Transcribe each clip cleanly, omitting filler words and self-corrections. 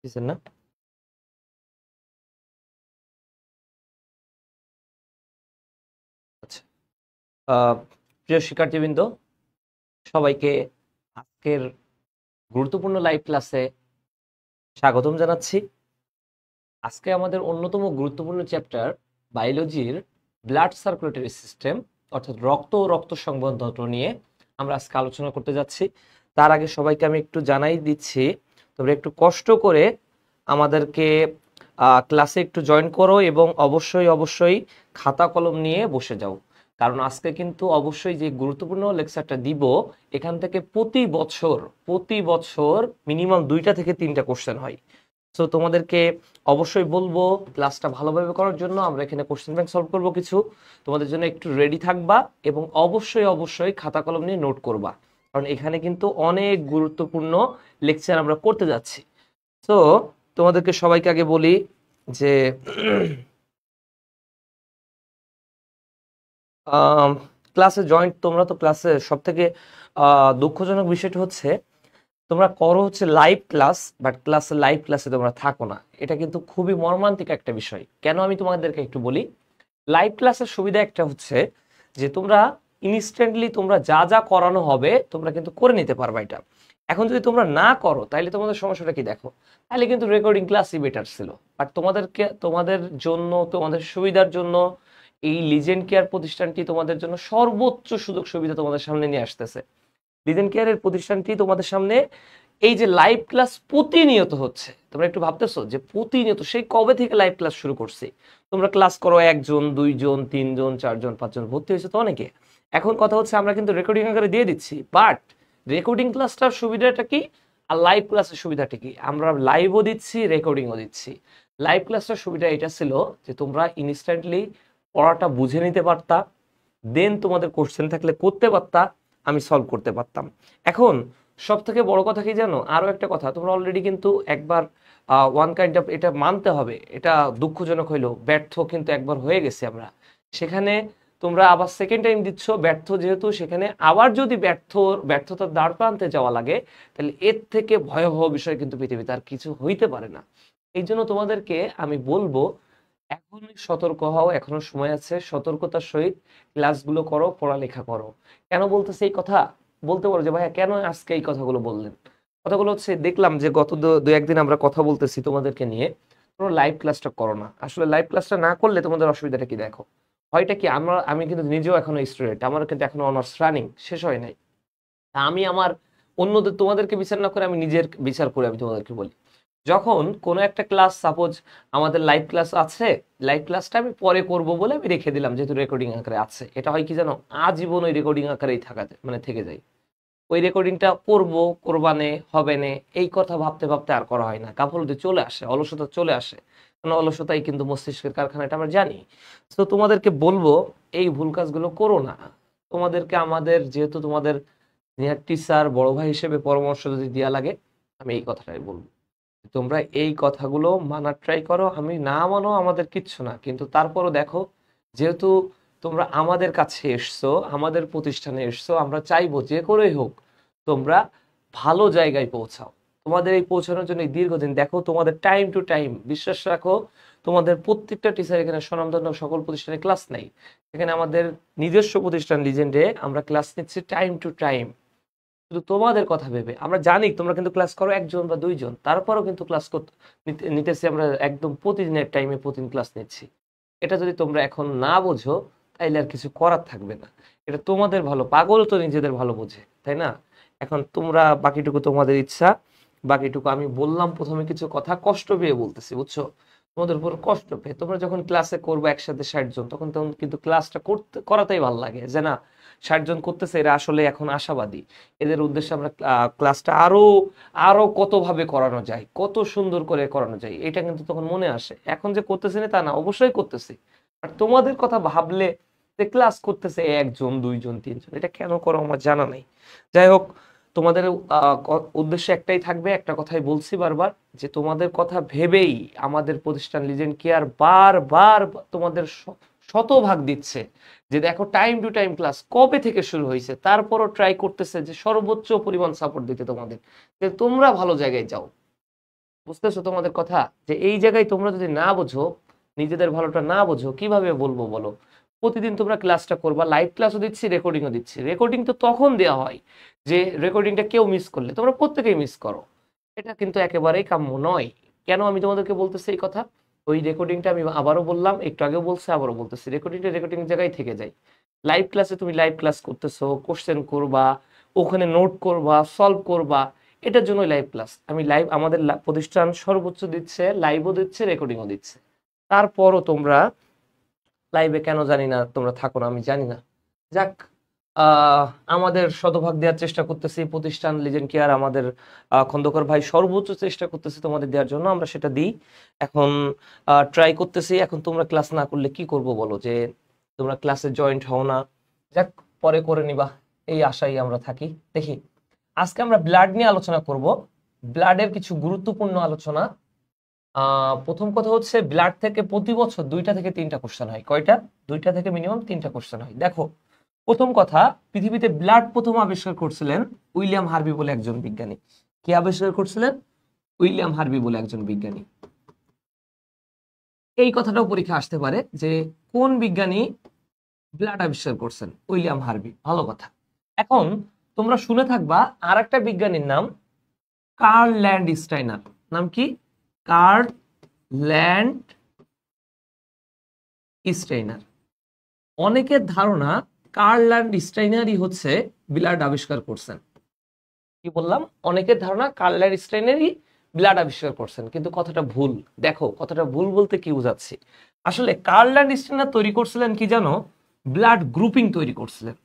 দেখতেছেন না? আচ্ছা। প্রিয় শিক্ষার্থীবৃন্দ, সবাইকে আজকের গুরুত্বপূর্ণ লাইভ ক্লাসে স্বাগতম জানাচ্ছি। আজকে আমাদের অন্যতম গুরুত্বপূর্ণ চ্যাপ্টার বায়োলজির ব্লাড সার্কুলেটরি সিস্টেম অর্থাৎ রক্ত ও রক্ত সংবহনতন্ত্র নিয়ে আমরা আজকে আলোচনা করতে যাচ্ছি। তার আগে সবাইকে আমি একটু জানাই দিচ্ছি, তোমরা একটু কষ্ট করে আমাদেরকে ক্লাসে একটু জয়েন করো এবং অবশ্যই খাতা কলম নিয়ে বসে যাও, কারণ আজকে কিন্তু অবশ্যই যে গুরুত্বপূর্ণ লেকচারটা দিব এখান থেকে প্রতি বছর মিনিমাম 2টা থেকে 3টা কোশ্চেন হয়। সো তোমাদেরকে অবশ্যই বলবো ক্লাসটা ভালোভাবে করার জন্য। আমরা এখানে কোশ্চেন ব্যাংক সলভ করবো কিছু, তোমাদের জন্য একটু রেডি থাকবা এবং অবশ্যই খাতা কলম নিয়ে নোট করবা, কারণ এখানে কিন্তু অনেক গুরুত্বপূর্ণ লেকচার আমরা করতে যাচ্ছি। তো তোমাদেরকে সবাইকে আগে বলি যে ক্লাসে জয়েন্ট, তোমরা তো ক্লাসে সব থেকে দুঃখজনক বিষয়টা হচ্ছে তোমরা করো হচ্ছে লাইভ ক্লাস, বাট লাইভ ক্লাসে তোমরা থাকো না। এটা কিন্তু খুবই মর্মান্তিক একটা বিষয়। কেন আমি তোমাদেরকে একটু বলি। লাইভ ক্লাসের সুবিধা একটা হচ্ছে যে তোমরা ইনস্ট্যান্টলি তোমরা যা যা করানো হবে তোমরা কিন্তু করে নিতে পারবা। এটা এখন যদি তোমরা না করো তাহলে তোমাদের সমস্যাটা কি দেখো, তাহলে কিন্তু রেকর্ডিং ক্লাসই বেটার ছিল। বাট তোমাদের জন্য, তোমাদের সুবিধার জন্য এই লিজেন্ড কেয়ার প্রতিষ্ঠানটি তোমাদের জন্য সর্বোচ্চ সুযোগ সুবিধা তোমাদের সামনে নিয়ে আসতেছে। লিজেন্ড কেয়ারের প্রতিষ্ঠানটি তোমাদের সামনে এই যে লাইভ ক্লাস প্রতিনিয়ত হচ্ছে, তোমরা একটু ভাবতেছো যে প্রতিনিয়ত সেই কবে থেকে লাইভ ক্লাস শুরু করছি। তোমরা ক্লাস করো 1 জন 2 জন 3 জন 4 জন 5 জন, ভর্তি হয়েছে তো অনেকে। এখন কথা হচ্ছে আমরা কিন্তু রেকর্ডিং আকারে দিয়ে দিচ্ছি, বাট রেকর্ডিং ক্লাসটার সুবিধাটা কি আর লাইভ ক্লাসের সুবিধাটা কি? আমরা লাইভও দিচ্ছি, রেকর্ডিংও দিচ্ছি। লাইভ ক্লাসটার সুবিধা এটা ছিল যে তোমরা ইনস্ট্যান্টলি পড়াটা বুঝে নিতে পারতা, দেন তোমাদের কোশ্চেন থাকলে করতে পারতা, আমি সলভ করতে পারতাম। এখন সব থেকে বড় কথা কি জানো, আরো একটা কথা, তোমরা অলরেডি কিন্তু একবার ওয়ান কাইন্ড অফ, এটা মানতে হবে, এটা দুঃখজনক হইলেও ব্যর্থ কিন্তু একবার হয়ে গেছি আমরা। সেখানে তোমরা আবার সেকেন্ড টাইম দিচ্ছ ব্যর্থ, যেহেতু সেখানে আবার যদি ব্যর্থতার দ্বার প্রান্তে যাওয়া লাগে, তাহলে এর থেকে ভয়াবহ বিষয় কিন্তু পৃথিবীতে আর কিছু হইতে পারে না। এই জন্য তোমাদেরকে আমি বলবো এখনই সতর্ক হও, এখনো সময় আছে, সতর্কতার সহিত ক্লাসগুলো করো, পড়ালেখা করো। কেন বলতেছে এই কথা? বলতে পারো যে ভাইয়া কেন আজকে এই কথাগুলো বললেন? কথাগুলো হচ্ছে দেখলাম যে গত দু একদিন আমরা কথা বলতেছি তোমাদেরকে নিয়ে, তোমরা লাইভ ক্লাসটা করো না। আসলে লাইভ ক্লাসটা না করলে তোমাদের অসুবিধাটা কি দেখো, হয়টা কি, আমি কিন্তু নিজেও এখনো স্টুডেন্ট, আমার কিন্তু এখনো অনার্স রানিং শেষ হয় নাই। তা আমি আমার অন্যদের, তোমাদেরকে বিচার না করে আমি নিজের বিচার করে আমি তোমাদেরকে বলি, যখন কোনো একটা ক্লাস সাপোজ আমাদের লাইভ ক্লাস আছে, লাইভ ক্লাসটা আমি পরে করব বলে আমি রেখে দিলাম, যেহেতু রেকর্ডিং আকারে আছে, এটা হয় কি জানো, আজীবন ওই রেকর্ডিং আকারেই মানে থেকে যায়। ওই রেকর্ডিংটা করবো, করবানে হবে না, এই কথা ভাবতে ভাবতে আর করা হয় না, গাফলতি চলে আসে, অলসতা চলে আসে। কারণ অলসতাই কিন্তু মস্তিষ্কের কারখানা, এটা আমরা জানি। তো তোমাদেরকে বলবো এই ভুল কাজগুলো করো না। তোমাদেরকে আমাদের, যেহেতু তোমাদের টিচার বড় ভাই হিসেবে পরামর্শ যদি দেওয়া লাগে, আমি এই কথাটাই বলবো, তোমরা এই কথাগুলো মানার ট্রাই করো। আমি না মানো আমাদের কিচ্ছু না, কিন্তু তারপরও দেখো, যেহেতু তোমরা আমাদের কাছে এসছো, আমাদের প্রতিষ্ঠানে এসছো, আমরা চাইবো যে করেই হোক তোমরা ভালো জায়গায় পৌঁছাও। তোমাদের এই পৌঁছানোর জন্য দীর্ঘদিন দেখো, তোমাদের টাইম টু টাইম, বিশ্বাস রাখো, তোমাদের প্রত্যেকটা টিচার এখানে স্বনামধন্য সকল প্রতিষ্ঠানে ক্লাস নেই, এখানে আমাদের নিজস্ব প্রতিষ্ঠান লিজেন্ডে আমরা ক্লাস নিচ্ছি টাইম টু টাইম, শুধু তোমাদের কথা ভেবে। আমরা জানি তোমরা কিন্তু ক্লাস করো 1 জন বা 2 জন, তারপরও কিন্তু ক্লাস নিতেছি আমরা একদম প্রতিদিনের টাইমে, প্রতিদিন ক্লাস নিচ্ছি। এটা যদি তোমরা এখন না বোঝো তাইলে আর কিছু করার থাকবে না। এটা তোমাদের ভালো, পাগল তো নিজেদের ভালো বোঝে, তাই না? এখন তোমরা বাকিটুকু তোমাদের ইচ্ছা, বাকিটুকু আমি বললাম প্রথমে কিছু কথা কষ্ট পেয়ে বলতেছি, বুঝছো? তোমাদের উপর কষ্ট পেয়ে তোমরা যখন ক্লাসে করবো একসাথে 60 জন, তখন তখন কিন্তু ক্লাসটা করাতেই ভালো লাগে, যে না 60 জন করতেছে, এরা আসলে এখন আশাবাদী, এদের উদ্দেশ্যে আমরা ক্লাসটা আরো আরো কত ভাবে করানো যায়, কত সুন্দর করে করানো যায়, এটা কিন্তু তখন মনে আসে। এখন যে করতেছি না তা না, অবশ্যই করতেছি, আর তোমাদের কথা ভাবলে যে ক্লাস করতেছে 1 জন 2 জন 3 জন, এটা কেন করো আমার জানা নাই। যাই হোক, তোমাদের উদ্দেশ্য একটাই থাকবে, একটা কথাই বলছি বারবার, যে তোমাদের কথা ভেবেই আমাদের প্রতিষ্ঠান লিজেন্ড কেয়ার বারবার তোমাদের শতভাগ দিচ্ছে, যে দেখো টাইম টু টাইম ক্লাস কবে থেকে শুরু হয়েছে, তারপরও ট্রাই করতেছে যে সর্বোচ্চ পরিমাণ সাপোর্ট দিতে তোমাদের, যে তোমরা ভালো জায়গায় যাও। বুঝতেছো তোমাদের কথা? যে এই জায়গায় তোমরা যদি না বোঝো, নিজেদের ভালোটা না বোঝো, কিভাবে বলবো বলো? প্রতিদিন তোমরা ক্লাসটা করবা, লাইভ ক্লাসও দিচ্ছি, রেকর্ডিংও দিচ্ছি। রেকর্ডিং তো তখন দেওয়া হয় যে রেকর্ডিংটা কেউ মিস করলে, তোমরা প্রত্যেকেই মিস করো। এটা কিন্তু একেবারেই কাম্য নয়। কেন আমি তোমাদেরকে বলতেছি এই কথা? ওই রেকর্ডিংটা আমি আবারও বললাম, একটু আগেও বলছি, আবারও বলতেছি, রেকর্ডিংটা রেকর্ডিং জায়গায় থেকে যায়। লাইভ ক্লাসে তুমি লাইভ ক্লাস করতেছো, কোশ্চেন করবা, ওখানে নোট করবা, সলভ করবা, এটার জন্য লাইভ ক্লাস। আমি লাইভ, আমাদের প্রতিষ্ঠান সর্বোচ্চ দিচ্ছে, লাইভও দিচ্ছে, রেকর্ডিংও দিচ্ছে। তারপরও তোমরা লাইভে কেন জানি না তোমরা থাকো না, আমি জানি না। যাক, আমাদের শতভাগ দেওয়ার চেষ্টা করতেছি, প্রতিষ্ঠান লিজেন্ড কেয়ার, আমাদের খন্দকার ভাই সর্বোচ্চ চেষ্টা করতেছি তোমাদের দেওয়ার জন্য, আমরা সেটা দিই। এখন ট্রাই করতেছি। এখন তোমরা ক্লাস না করলে কি করব বলো? যে তোমরা ক্লাসে জয়েন্ট হও না। যাক, পরে করে নিবা, এই আশাই আমরা থাকি। দেখি, আজকে আমরা ব্লাড নিয়ে আলোচনা করব। ব্লাডের কিছু গুরুত্বপূর্ণ আলোচনা। প্রথম কথা হচ্ছে, ব্লাড থেকে প্রতি বছর 2টা থেকে 3টা কোশ্চেন হয়। কয়টা? 2টা থেকে মিনিমাম 3টা কোশ্চেন হয়। দেখো, প্রথম কথা, পৃথিবীতে ব্লাড প্রথম আবিষ্কার করছিলেন উইলিয়াম হার্ভি বলে একজন বিজ্ঞানী। কে আবিষ্কার করছিলেন? উইলিয়াম হার্ভি বলে একজন বিজ্ঞানী। এই কথাটাও পরীক্ষা আসতে পারে যে কোন বিজ্ঞানী ব্লাড আবিষ্কার করছেন? William Harvey. ভালো কথা। এখন তোমরা শুনে থাকবা আর একটা বিজ্ঞানীর নাম, কার্ল ল্যান্ডস্টাইনার। নাম কি? Karl Landsteiner. অনেকের ধারণা কার্ল ল্যান্ডস্টাইনারই হচ্ছে ব্লাড আবিষ্কার করছেন। কি বললাম? অনেকের ধারণা কার্ল ল্যান্ডস্টাইনারই ব্লাড আবিষ্কার করছেন, কিন্তু কথাটা ভুল। দেখো, কথাটা ভুল বলতে কি বোঝাচ্ছি। আসলে কার্ল ল্যান্ডস্টাইনার তৈরি করছিলেন কি জানো? ব্লাড গ্রুপিং তৈরি করছিলেন।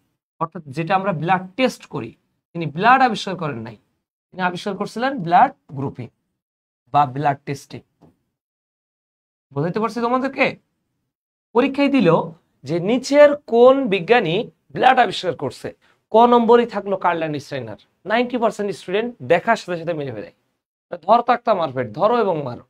অর্থাৎ যেটা আমরা ব্লাড টেস্ট করি, তিনি ব্লাড আবিষ্কার করেন নাই, তিনি আবিষ্কার করছিলেন ব্লাড গ্রুপিং বা ব্লাড টেস্টিং। বুঝাইতে পারছি তোমাদেরকে? পরীক্ষায় দিল যে নিচের কোন বিজ্ঞানী ব্লাড আবিষ্কার করছে, ক নম্বরই থাকলো কার্ল ল্যান্ডস্টাইনার। 90% স্টুডেন্ট দেখার সাথে সাথে মেরে ফেলে। ধর তাক্তা মারপেট, ধরো এবং মারো।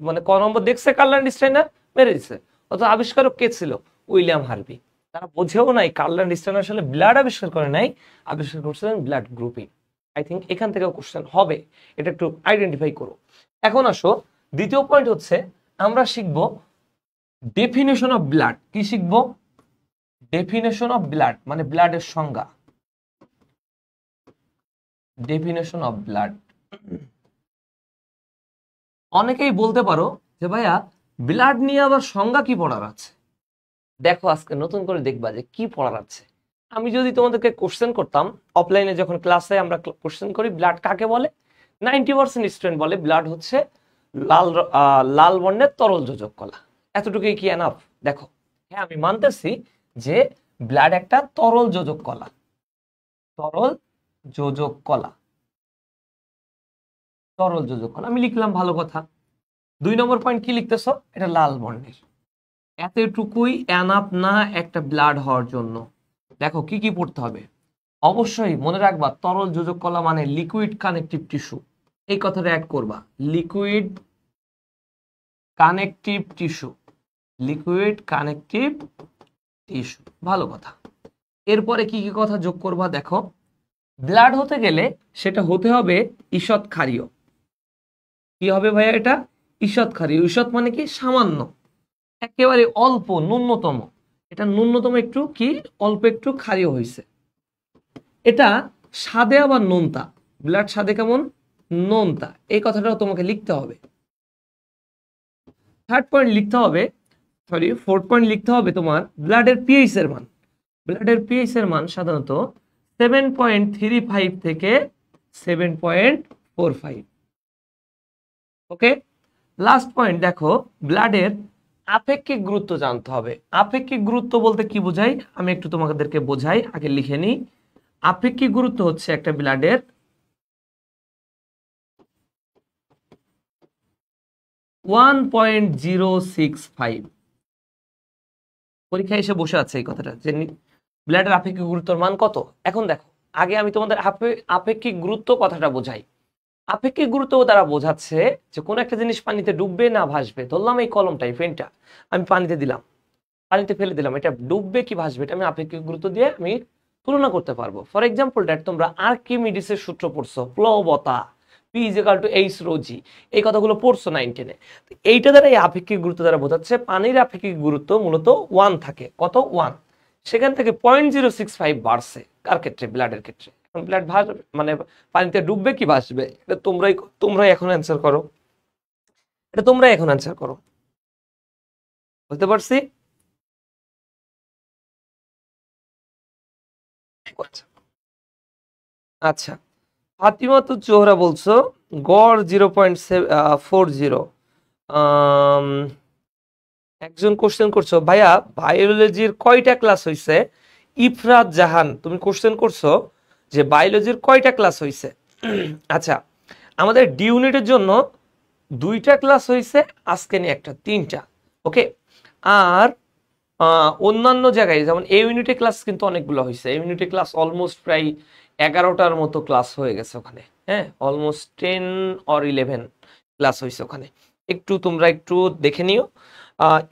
মানে ক নম্বর দেখছে কার্ল ল্যান্ডস্টাইনার, মেরে দিচ্ছে। অথচ আবিষ্কারক কে ছিল? William Harvey. তারা বোঝেও নাই কার্ল ল্যান্ডস্টাইনার আসলে ব্লাড আবিষ্কার করে নাই, আবিষ্কার করছিলেন ব্লাড গ্রুপিং। আই থিঙ্ক এখান থেকে কোশ্চেন হবে, এটা একটু আইডেন্টিফাই করো। এখন আসো, দ্বিতীয় পয়েন্ট হচ্ছে, আমরা শিখবো ডেফিনেশন অফ ব্লাড। কি শিখবো? ডেফিনেশন অফ ব্লাড, মানে ব্লাডের সংজ্ঞা। Definition of blood. অনেকেই বলতে পারো যে ভাইয়া, ব্লাড নিয়ে আবার সংজ্ঞা কি পড়ার আছে? দেখো, আজকে নতুন করে দেখবা যে কি পড়ার আছে। আমি যদি তোমাদেরকে কোশ্চেন করতাম, অফলাইনে যখন ক্লাসে আমরা কোশ্চেন করি ব্লাড কাকে বলে, 90% স্টুডেন্ট বলে ব্লাড হচ্ছে লাল বর্ণের তরল যোজক কলা। এতটুকুই কি এনাফ? দেখো, হ্যাঁ, আমি মানতেছি যে ব্লাড একটা তরল যোজক কলা। তরল যোজক কলা, তরল যোজক কলা আমি লিখলাম, ভালো কথা। 2 নম্বর পয়েন্ট কি লিখতেছ? এটা লাল বর্ণের। এতটুকুই এনাফ না একটা ব্লাড হওয়ার জন্য? দেখো কি কি পড়তে হবে। অবশ্যই মনে রাখবা, তরল যোজক কলা মানে লিকুইড কানেকটিভ টিস্যু। এই কথাটা অ্যাড করবা, liquid connective tissue. Liquid connective tissue, ভালো কথা। এরপরে কি কি কথা যোগ করবা? দেখো, ব্লাড হতে গেলে সেটা হতে হবে ঈষৎ ক্ষারীয়। কি হবে ভাইয়া এটা? ঈষৎ ক্ষারীয়। ঈষৎ মানে কি? সামান্য, একেবারে অল্প, ন্যূনতম। এটা ন্যূনতম একটু কি, অল্প একটু ক্ষারীয় হয়েছে। এটা স্বাদে আবার নোনতা। ব্লাড স্বাদে কেমন? নোনতা। এই কথাটাও তোমাকে লিখতে হবে। থার্ড পয়েন্ট লিখতে হবে, সরি, ফোর্থ পয়েন্ট লিখতে হবে তোমার ব্লাডের পিএইচ এর মান। ব্লাডের পিএইচ এর মান সাধারণত 7.35 থেকে 7.45। ওকে, লাস্ট পয়েন্ট দেখো, ব্লাডের আপেক্ষিক গুরুত্ব জানতে হবে। আপেক্ষিক গুরুত্ব বলতে কি বোঝাই আমি একটু তোমাদেরকে বোঝাই, আগে লিখে নিই। আপেক্ষিক গুরুত্ব হচ্ছে একটা ব্লাডের 1.065। পরীক্ষায় এসে বসে আছে এই কথাটা, যে ব্লাডের আপেক্ষিক গুরুত্বের মান কত। এখন দেখো, আগে আমি তোমাদের আপেক্ষিক গুরুত্ব কথাটা বোঝাই। আপেক্ষিক গুরুত্ব দ্বারা বোঝাচ্ছে যে কোন একটা জিনিস পানিতে ডুববে না ভাসবে। ধরলাম এই কলমটাই, পেনটা আমি পানিতে দিলাম, পানিতে ফেলে দিলাম, এটা ডুববে কি ভাসবে, এটা আমি আপেক্ষিক গুরুত্ব দিয়ে আমি তুলনা করতে পারবো। ফর এক্সাম্পল দ্যাট, তোমরা আর্কিমিডিসের সূত্র পড়ছো, প্লবতা। P is equal to h rho g. এই কথাগুলো পড়ছো 9 10-এ। এইটা দ্বারা এই আপেক্ষিক গুরুত্ব দ্বারা বোঝাচ্ছে পানির আপেক্ষিক গুরুত্ব মূলত 1 থাকে। কত? 1। সেখান থেকে 0.065 বাড়ছে কার ক্ষেত্রে? ব্লাডের ক্ষেত্রে। এখন ব্লাড ভাসবে মানে পানিতে ডুববে কি ভাসবে? এটা তোমরাই এখন অ্যান্সার করো। এটা তোমরাই এখন অ্যান্সার করো। বুঝতে পারছি? আচ্ছা, ফাতিমাতুজ জোহরা বলছো গড় 0.40। একজন কোশ্চেন করছো ভাইয়া বায়োলজির কয়টা ক্লাস হইছে? ইফরাত জাহান তুমি কোশ্চেন করছো যে বায়োলজির কয়টা ক্লাস হইছে। আচ্ছা, আমাদের ডি ইউনিটের জন্য 2টা ক্লাস হইছে, আজকে নিয়ে একটা, 3টা। ওকে, আর অন্যান্য জায়গায় যেমন এই ইউনিটে ক্লাস কিন্তু অনেকগুলো হয়েছে। এই ইউনিটে ক্লাস অলমোস্ট প্রায় 11টার মতো ক্লাস হয়ে গেছে ওখানে। হ্যাঁ, অলমোস্ট 10 or 11 ক্লাস হয়েছে ওখানে। তোমরা একটু দেখে নিও।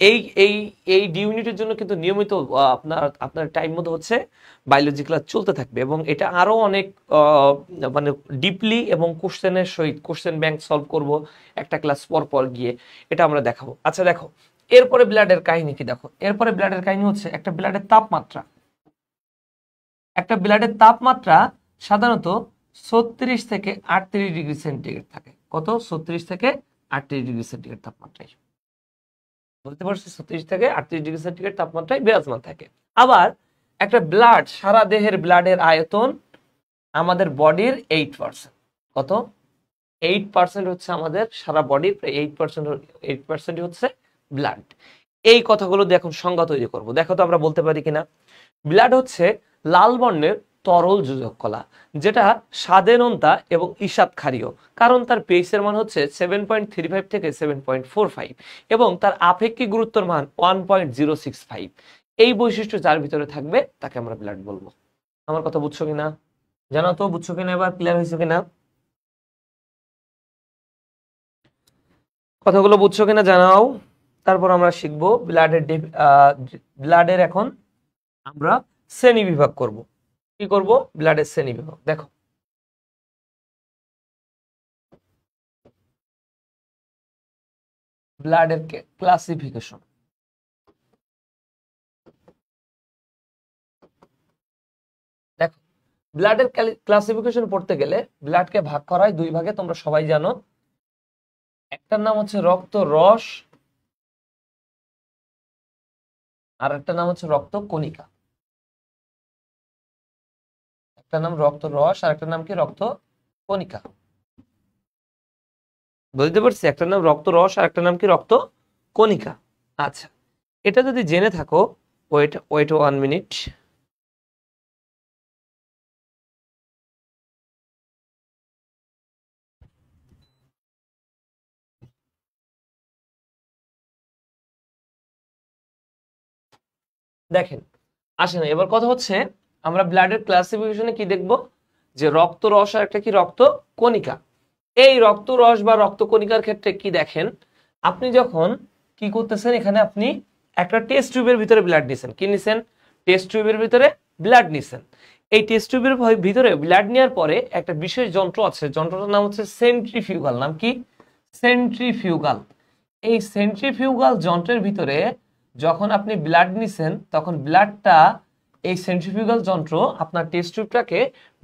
এই এই এই ডি ইউনিটের জন্য কিন্তু নিয়মিত আপনার টাইম মতো হচ্ছে বায়োলজি ক্লাস চলতে থাকবে, এবং এটা আরো অনেক মানে ডিপলি এবং কোশ্চেনের সহিত কোশ্চেন ব্যাংক সলভ করব একটা ক্লাস পর পর গিয়ে, এটা আমরা দেখাবো। আচ্ছা দেখো, এরপরে ব্লাডের কাহিনী কি দেখো। এরপরে ব্লাডের কাহিনী হচ্ছে একটা ব্লাডের তাপমাত্রা সাধারণত 36 থেকে 38 ডিগ্রি সেন্টিগ্রেড থাকে। কত? 36 থেকে 38 ডিগ্রি সেন্টিগ্রেড তাপমাত্রায়। বলতে পারছি 36 থেকে 38 ডিগ্রি সেন্টিগ্রেড তাপমাত্রায় বিরাজমান থাকে। আবার একটা ব্লাড, সারা দেহের ব্লাডের আয়তন আমাদের বডির 8%। কত? 8% হচ্ছে আমাদের সারা বডির, 8% হচ্ছে ব্লাড। এই কথাগুলো দিয়ে এখন সংজ্ঞা তৈরি করব। দেখো তো আমরা বলতে পারি কিনা। ব্লাড হচ্ছে লাল বর্ণের তরল যোজক কলা, যেটা স্বাদে নোনতা এবং ঈষৎ ক্ষারীয়, কারণ তার পিএইচ এর মান হচ্ছে 7.35 থেকে 7.45 এবং তার আপেক্ষিক গুরুত্বের মান 1.065। এই বৈশিষ্ট্য যার ভিতরে থাকবে তাকে আমরা ব্লাড বলবো। আমার কথা বুঝছো কিনা জানাও তো, বুঝছো কিনা, এবার ক্লিয়ার হয়েছে কিনা, কথাগুলো বুঝছো কিনা জানাও। তারপর আমরা শিখবো ব্লাডের এখন আমরা শ্রেণী বিভাগ করব। কি করব? ব্লাডের শ্রেণী বিভাগ। দেখো, ব্লাডের ক্লাসিফিকেশন। দেখো, ব্লাডের ক্লাসিফিকেশন পড়তে গেলে ব্লাডকে ভাগ করা হয় 2 ভাগে, তোমরা সবাই জানো। একটার নাম হচ্ছে রক্ত রস, আর একটা নাম হচ্ছে রক্ত কণিকা। একটা নাম রক্ত রস আর একটা নাম কি? রক্ত কণিকা। বুঝতে পারছি? একটা নাম রক্ত রস আর একটা নাম কি? রক্ত কণিকা। আচ্ছা, এটা যদি জেনে থাকো, ওয়েট 1 মিনিট। দেখেন, আসেন এবার কথা হচ্ছে আমরা ব্লাডের ক্লাসিফিকেশনে কি দেখব, যে রক্ত রস আর একটা কি? রক্ত কণিকা। এই রক্ত রস বা রক্ত কণিকার ক্ষেত্রে কি দেখেন, আপনি যখন কি করতেছেন, এখানে আপনি একটা টেস্ট টিউবের ভিতরে ব্লাড নিছেন। কি নিছেন? টেস্ট টিউবের ভিতরে ব্লাড নিছেন। এই টেস্ট টিউবের ভিতরে ব্লাড নেওয়ার পরে একটা বিশেষ যন্ত্র আছে, যন্ত্রটার নাম হচ্ছে সেন্ট্রিফিউগাল। নাম কি? সেন্ট্রিফিউগাল। এই সেন্ট্রিফিউগাল যন্ত্রের ভিতরে যখন আপনি ব্লাড নিছেন, তখন ব্লাডটা এই সেন্ট্রিফিউগাল যন্ত্র আপনার টেস্ট টিউবটাকে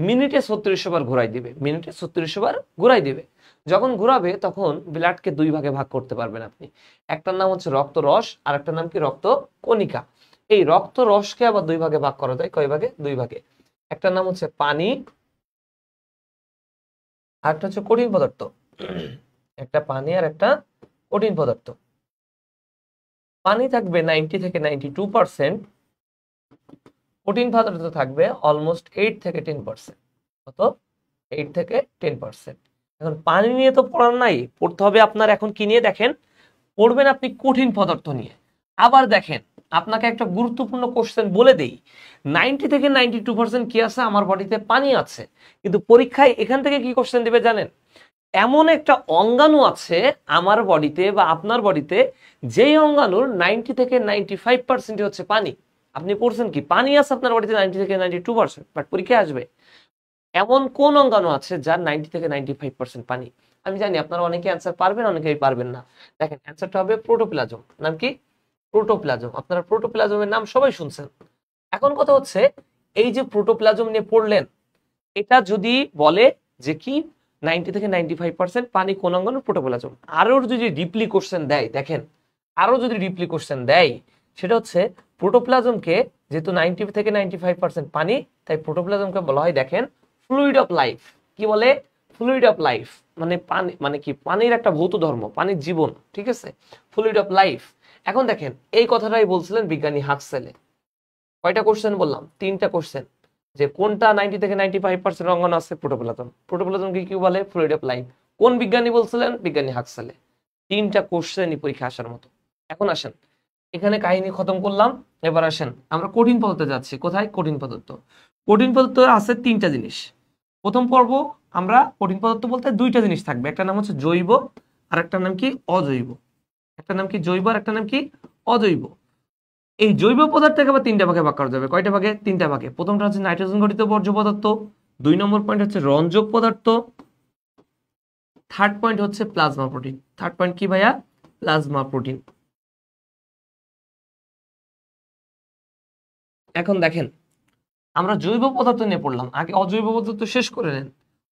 মিনিটে 3600 বার ঘোরাই দিবে। মিনিটে 3600 বার ঘোরাই দিবে। যখন ঘোরাবে তখন ব্লাডকে 2 ভাগে ভাগ করতে পারবেন আপনি। একটার নাম হচ্ছে রক্ত রস আর একটা নাম কি? রক্ত কণিকা। এই রক্ত রসকে আবার 2 ভাগে ভাগ করা যায়। কয় ভাগে? 2 ভাগে। একটার নাম হচ্ছে পানি আর একটা হচ্ছে কঠিন পদার্থ। একটা পানি আর একটা কঠিন পদার্থ। পানি থাকবে 90 থেকে 92%, কঠিন পদার্থ থাকবে অলমোস্ট 8 থেকে 10%। কত? 8 থেকে 10%। এখন পানি নিয়ে তো পড়ার নাই, পড়তে হবে আপনার এখন কি নিয়ে? দেখেন, পড়বেন আপনি কঠিন পদার্থ নিয়ে। আবার দেখেন, আপনাকে একটা গুরুত্বপূর্ণ কোশ্চেন বলে দেই, 90 থেকে 92% কি আছে? আমার বডিতে পানি আছে। কিন্তু পরীক্ষায় এখান থেকে কি কোশ্চেন দিবে জানেন? এমন একটা অঙ্গাণু আছে আমার বডিতে বা আপনার বডিতে, যেই অঙ্গাণুর 90 থেকে 95% হচ্ছে পানি। আপনি পড়ছেন কি? পানি আছে আপনার বডিতে 90 থেকে 92%, বাট পরীক্ষায় আসবে এমন কোন অঙ্গাণু আছে যার 90 থেকে 95% পানি? আমি জানি আপনারা অনেকে অ্যান্সার পারবেন, অনেকেই পারবেন না। দেখেন অ্যান্সারটা হবে প্রোটোপ্লাজম। নাম কি? প্রোটোপ্লাজম। আপনারা প্রোটোপ্লাজমের নাম সবাই শুনছেন। এখন কথা হচ্ছে এই যে প্রোটোপ্লাজম নিয়ে পড়লেন, এটা যদি বলে যে কি 90 থেকে 95% পানি কোন অঙ্গাণু? প্রোটোপ্লাজম। আরো যদি ডিপলি কোশ্চেন দেয়, দেখেন আরো যদি ডিপলি কোশ্চেন দেয়, সেটা হচ্ছে প্রোটোপ্লাজমকে, যেহেতু 90 থেকে 95% পানি, তাই প্রোটোপ্লাজমকে বলা হয় দেখেন ফ্লুইড অফ লাইফ। কি বলে? Fluid of life. মানে পানি, মানে কি? পানির একটা ভৌত ধর্ম, পানির জীবন, ঠিক আছে? Fluid of life. এখন দেখেন এই কথাটাই বলছিলেন বিজ্ঞানী হাক্সেলে। কয়টা কোশ্চেন বললাম? 3টা কোশ্চেন। যে কোনটা 90 থেকে 95% অঙ্গাণু আছে? প্রোটোপ্লাজম। প্রোটোপ্লাজমকে কি বলে? Fluid of life. কোন বিজ্ঞানী বলছিলেন? বিজ্ঞানী হাক্সেলে। 3টা কোশ্চেনই পরীক্ষা আসার মতো। এখন আসেন, এখানে কাহিনী খতম করলাম। এবার আসেন আমরা কঠিন পদার্থে যাচ্ছি। কোথায়? কঠিন পদার্থ। কঠিন পদার্থ আছে 3টা জিনিস। প্রথম পর্ব আমরা কঠিন পদার্থ বলতে 2টা জিনিস থাকবে, একটা নাম হচ্ছে জৈব আর একটা নাম কি? অজৈব। একটা নাম কি? জৈব আর একটা নাম কি? অজৈব। এই জৈব পদার্থকে আবার 3টা ভাগে ভাগ করা যাবে। কয়টা ভাগে? 3টা ভাগে। প্রথমটা হচ্ছে নাইট্রোজেন ঘটিত বর্জ্য পদার্থ, 2 নম্বর পয়েন্ট হচ্ছে রঞ্জক পদার্থ, থার্ড পয়েন্ট হচ্ছে প্লাজমা প্রোটিন। থার্ড পয়েন্ট কি ভাইয়া? Plasma protein. এখন দেখেন আমরা জৈব পদার্থ নিয়ে পড়লাম, আগে অজৈব পদার্থ শেষ করে নেন।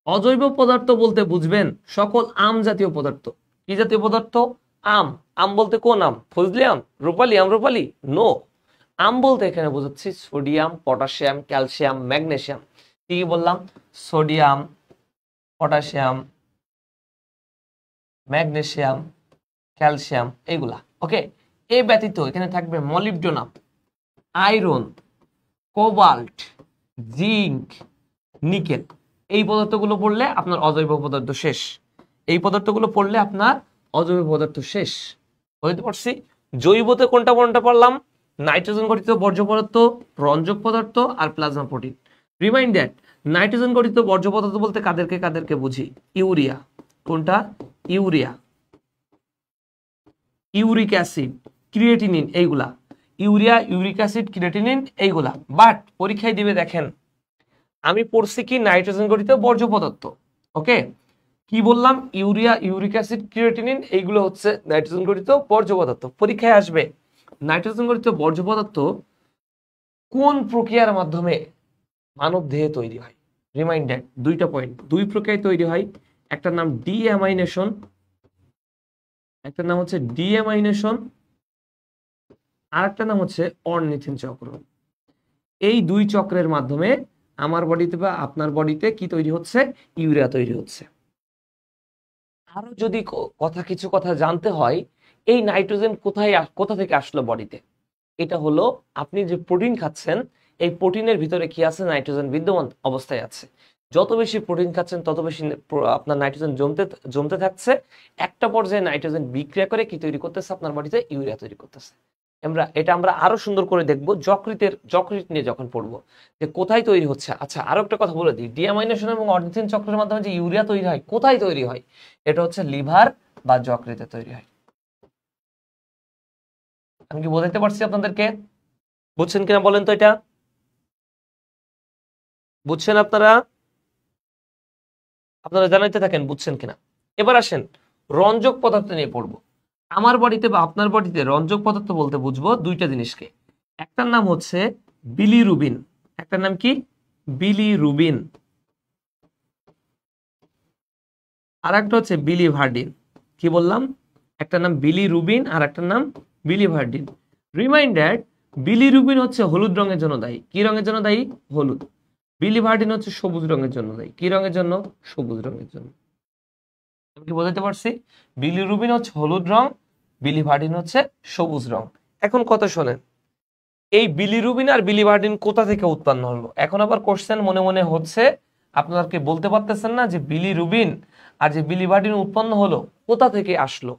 অজৈব পদার্থ বলতে বুঝবেন সকল আম জাতীয় পদার্থ। কি জাতীয় পদার্থ? আম। আম বলতে কোন আম? ফজলি আম, রূপালী আম? রূপালী নো। আম বলতে এখানে বোঝাচ্ছি সোডিয়াম, পটাশিয়াম, ক্যালসিয়াম, ম্যাগনেসিয়াম। কি বললাম? সোডিয়াম, পটাশিয়াম, ম্যাগনেসিয়াম, ক্যালসিয়াম, এগুলা। ওকে। এ ব্যতীত এখানে থাকবে molybdenum, iron, cobalt, zinc, nickel. এই পদার্থগুলো পড়লে আপনার অজৈব পদার্থ শেষ। এই পদার্থগুলো পড়লে আপনার অজৈব পদার্থ শেষ। বুঝতে পারছি? জৈবতে কোনটা কোনটা পড়লাম? নাইট্রোজেন গঠিত বর্জ্য পদার্থ, রঞ্জক পদার্থ আর plasma protein. Remind that nitrogen গঠিত বর্জ্য পদার্থ বলতে কাদেরকে কাদেরকে বুঝি? ইউরিয়া। কোনটা? ইউরিয়া, ইউরিক অ্যাসিড, ক্রিয়েটিনিন, এইগুলা। ইউরিয়া, ইউরিক অ্যাসিড, ক্রিয়েটিনিন, এইগুলা। বাট পরীক্ষায় দিবে দেখেন আমি পড়ছি কি? নাইট্রোজেন গঠিত বর্জ্য পদার্থ। ওকে, কি বললাম? ইউরিয়া, ইউরিক অ্যাসিড, ক্রিয়েটিনিন, এইগুলো হচ্ছে নাইট্রোজেন গঠিত বর্জ্য পদার্থ। পরীক্ষায় আসবে নাইট্রোজেন গঠিত বর্জ্য পদার্থ কোন প্রক্রিয়ার মাধ্যমে মানব দেহে তৈরি হয়? রিমাইন্ডার 2টা পয়েন্ট। 2 প্রক্রিয়ায় তৈরি হয়। একটা নাম ডিঅ্যামাইনেশন, একটা নাম হচ্ছে ডিঅ্যামাইনেশন, আর একটা নাম হচ্ছে অর্নিথিন চক্র। এই 2 চক্রের মাধ্যমে আমার বডিতে বা আপনার বডিতে কি তৈরি হচ্ছে? ইউরিয়া তৈরি হচ্ছে। আরো যদি কিছু কথা জানতে হয়, এই নাইট্রোজেন কোথা থেকে আসলো বডিতে? এটা হলো আপনি যে প্রোটিন খাচ্ছেন, এই প্রোটিনের ভিতরে কি আছে? নাইট্রোজেন বিদ্যমান অবস্থায় আছে। যত বেশি প্রোটিন খাচ্ছেন তত বেশি আপনার নাইট্রোজেন জমতে থাকছে। একটা পর্যায়ে নাইট্রোজেন বিক্রিয়া করে কি তৈরি করতেছে? আপনার বডিতে ইউরিয়া তৈরি করতেছে। আমরা আরো সুন্দর করে দেখবো যকৃৎ নিয়ে যখন পড়বো যে কোথায় তৈরি হচ্ছে। আচ্ছা, আরো একটা কথা বলে দিই, ডিঅ্যামাইনেশন এবং অর্নিথিন চক্রের মাধ্যমে যে ইউরিয়া তৈরি হয়, কোথায় তৈরি হয়? এটা হচ্ছে লিভার বা যকৃতে তৈরি হয়। আমি কি বোঝাতে পারছি আপনাদেরকে? বুঝছেন কিনা বলেন তো? এটা বুঝছেন আপনারা? আপনারা জানাইতে থাকেন বুঝছেন কিনা। এবার আসেন রঞ্জক পদার্থ নিয়ে পড়বো। আমার বডিতে বা আপনার বডিতে রঞ্জক পদার্থ বলতে বুঝবো 2টা জিনিসকে। একটার নাম হচ্ছে বিলিরুবিন, একটার নাম কি? বিলিরুবিন, আর একটা হচ্ছে বিলিভার্ডিন। কি বললাম? একটা নাম বিলিরুবিন আর একটা নাম বিলিভার্ডিন। রিমাইন্ডার বিলিরুবিন হচ্ছে হলুদ রঙের জন্য দায়ী। কি রঙের জন্য দায়ী? হলুদ। বিলিভার্ডিন হচ্ছে সবুজ রঙের জন্য দায়ী। কি রঙের জন্য? সবুজ রঙের জন্য। আমি কি বোঝাতে পারছি? বিলিরুবিন হচ্ছে হলুদ রং, বিলিভার্ডিন হচ্ছে সবুজ রং। এখন কথা শোনেন, এই বিলিরুবিন আর বিলিভার্ডিন কোথা থেকে উৎপন্ন হলো? এখন আবার কোশ্চেন মনে মনে হচ্ছে, আপনাদেরকে বলতে পারতেছেন না যে বিলিরুবিন আর যে বিলিভার্ডিন উৎপন্ন হলো কোথা থেকে আসলো?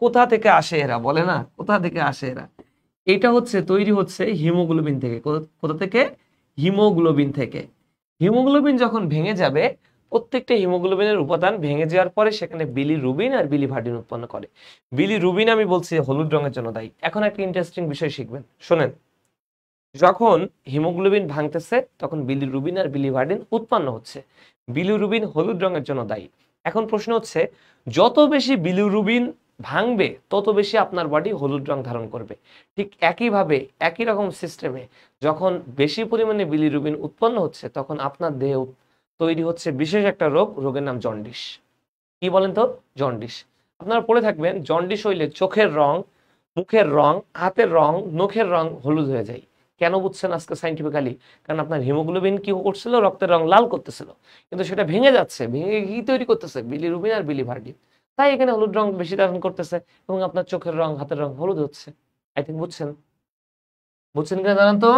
কোথা থেকে আসে এরা? বলে না কোথা থেকে আসে এরা? এটা হচ্ছে তৈরি হচ্ছে হিমোগ্লোবিন থেকে। কোথা থেকে? হিমোগ্লোবিন থেকে। হিমোগ্লোবিন যখন ভেঙে যাবে, প্রত্যেকটা হিমোগ্লোবিনের উপাদান ভেঙে যাওয়ার পরে সেখানে বিলিরুবিন আর বিলিভার্ডিন উৎপন্ন করে। বিলিরুবিন আমি বলছি হলুদ রঙের জন্য দায়ী। এখন একটা ইন্টারেস্টিং বিষয় শিখবেন, শোনেন। যখন হিমোগ্লোবিন ভাঙতেছে তখন বিলিরুবিন আর বিলিভার্ডিন উৎপন্ন হচ্ছে। বিলিরুবিন হলুদ রঙের জন্য দায়ী। এখন প্রশ্ন হচ্ছে, যত বেশি বিলিরুবিন ভাঙবে তত বেশি আপনার বডি হলুদ রং ধারণ করবে। ঠিক একইভাবে একই রকম সিস্টেমে যখন বেশি পরিমাণে বিলিরুবিন উৎপন্ন হচ্ছে তখন আপনার দেহে তৈরি হচ্ছে বিশেষ একটা রোগ, রোগের নাম জন্ডিস। কি বলেন তো? জন্ডিস। আপনারা পড়ে থাকবেন, জন্ডিস হইলে চোখের রং, মুখের রং, হাতের রং, নখের রং হলুদ হয়ে যায়। কেন বুঝছেন আজকে সাইন্টিফিক্যালি? কারণ আপনার হিমোগ্লোবিন কি করছিল? রক্তের রং লাল করতেছিল, কিন্তু সেটা ভেঙে যাচ্ছে। ভেঙে কি তৈরি করতেছে? বিলিরুবিন আর বিলিভার্ডিন। তাই এখানে হলুদ রং বেশি ধারণ করতেছে এবং আপনার চোখের রং, হাতের রং হলুদ হচ্ছে। আই থিঙ্ক বুঝছেন। বুঝছেন কিনা জানান তো?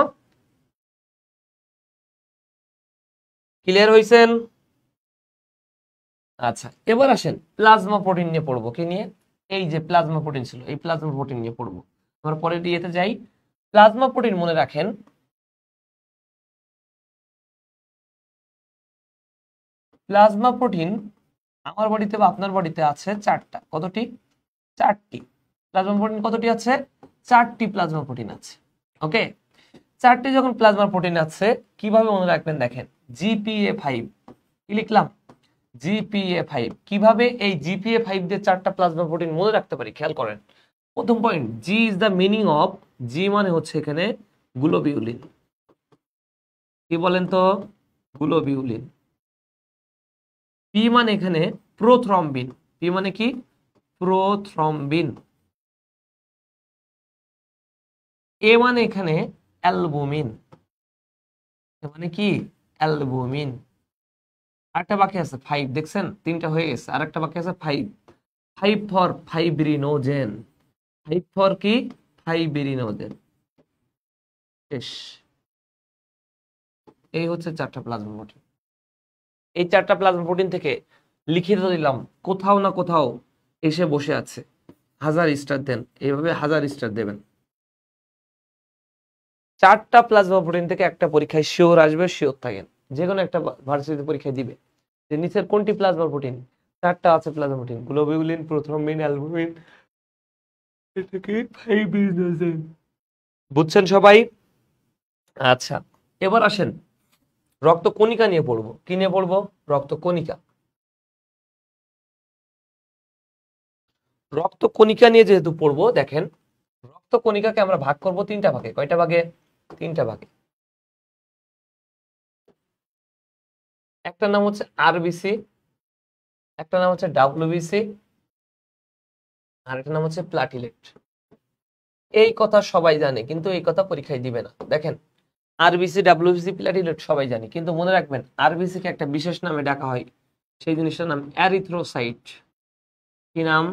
ক্লিয়ার হয়েছেন? আচ্ছা, এবার আসেন প্লাজমা প্রোটিন নিয়ে পড়বো। কি নিয়ে? এই যে প্লাজমা প্রোটিন ছিল, এই প্লাজমা প্রোটিন নিয়ে পড়বো। আমরা পরের ইয়েতে যাই। প্লাজমা প্রোটিন মনে রাখেন, প্লাজমা প্রোটিন আমার বডিতে বা আপনার বডিতে আছে চারটা। কতটি? চারটি। প্লাজমা প্রোটিন কতটি আছে? চারটি প্লাজমা প্রোটিন আছে। ওকে, চারটি যখন প্লাজমা প্রোটিন আছে, কিভাবে মনে রাখবেন দেখেন, GPA5 কি লিখলাম? GPA5। কিভাবে এই GPA5 দিয়ে চারটা প্লাজমা প্রোটিন মনে রাখতে পারি খেয়াল করেন। প্রথম point, G is the meaning of, G মানে হচ্ছে এখানে গ্লোবিউলিন। কি বলেন তো? গ্লোবিউলিন। পি মানে এখানে প্রোথ্রম্বিন। পি মানে কি? প্রোথ্রম্বিন। এ মানে এখানে অ্যালবুমিন। এ মানে কি? অ্যালবুমিন। আরেকটা বাকি আছে 5, দেখছেন? তিনটা হয়ে গেছে, আরেকটা বাকি আছে 5। 5 ফর ফাইব্রিনোজেন। 5 ফর কি? ফাইব্রিনোজেন। শেষ। এই হচ্ছে চারটা প্লাজমা প্রোটিন। এই চারটা প্লাজমা প্রোটিন থেকে লিখে দিলাম, কোথাও না কোথাও এসে বসে আছে। 1000 স্টার দেন, এইভাবে 1000 স্টার দেবেন। চারটা প্লাজমা প্রোটিন থেকে একটা পরীক্ষায় শিওর আসবে, শিওর থাকেন। যে কোনো একটা ভার্সিটি পরীক্ষায় দিবে যে নিচের কোনটি প্লাজমা প্রোটিন? চারটা আছে plasma protein, globulin, prothrombin, albumin. এটা কি? ফাইব্রিনোজেন। বুঝছেন সবাই? আচ্ছা, এবার আসেন রক্ত কণিকা নিয়ে পড়বো। কি নিয়ে পড়বো? রক্ত কণিকা। রক্ত কণিকা নিয়ে যেহেতু পড়বো, দেখেন রক্ত কণিকাকে আমরা ভাগ করব তিনটা ভাগে। কয়টা ভাগে? তিনটা ভাগে। একটা নাম হচ্ছে আরবিসি, একটা নাম হচ্ছে ডাব্লিউবিসি, আর একটা নাম হচ্ছে প্লাটিলেট। এই কথা সবাই জানে, কিন্তু এই কথা পরীক্ষায় দিবে না। দেখেন, আরবিসি, ডাব্লিউবিসি, প্লাটিলেট সবাই জানি, কিন্তু মনে রাখবেন আরবিসি কে একটা বিশেষ নামে ডাকা হয়, সেই জিনিসটার নাম অ্যারিথ্রোসাইট। কি নাম?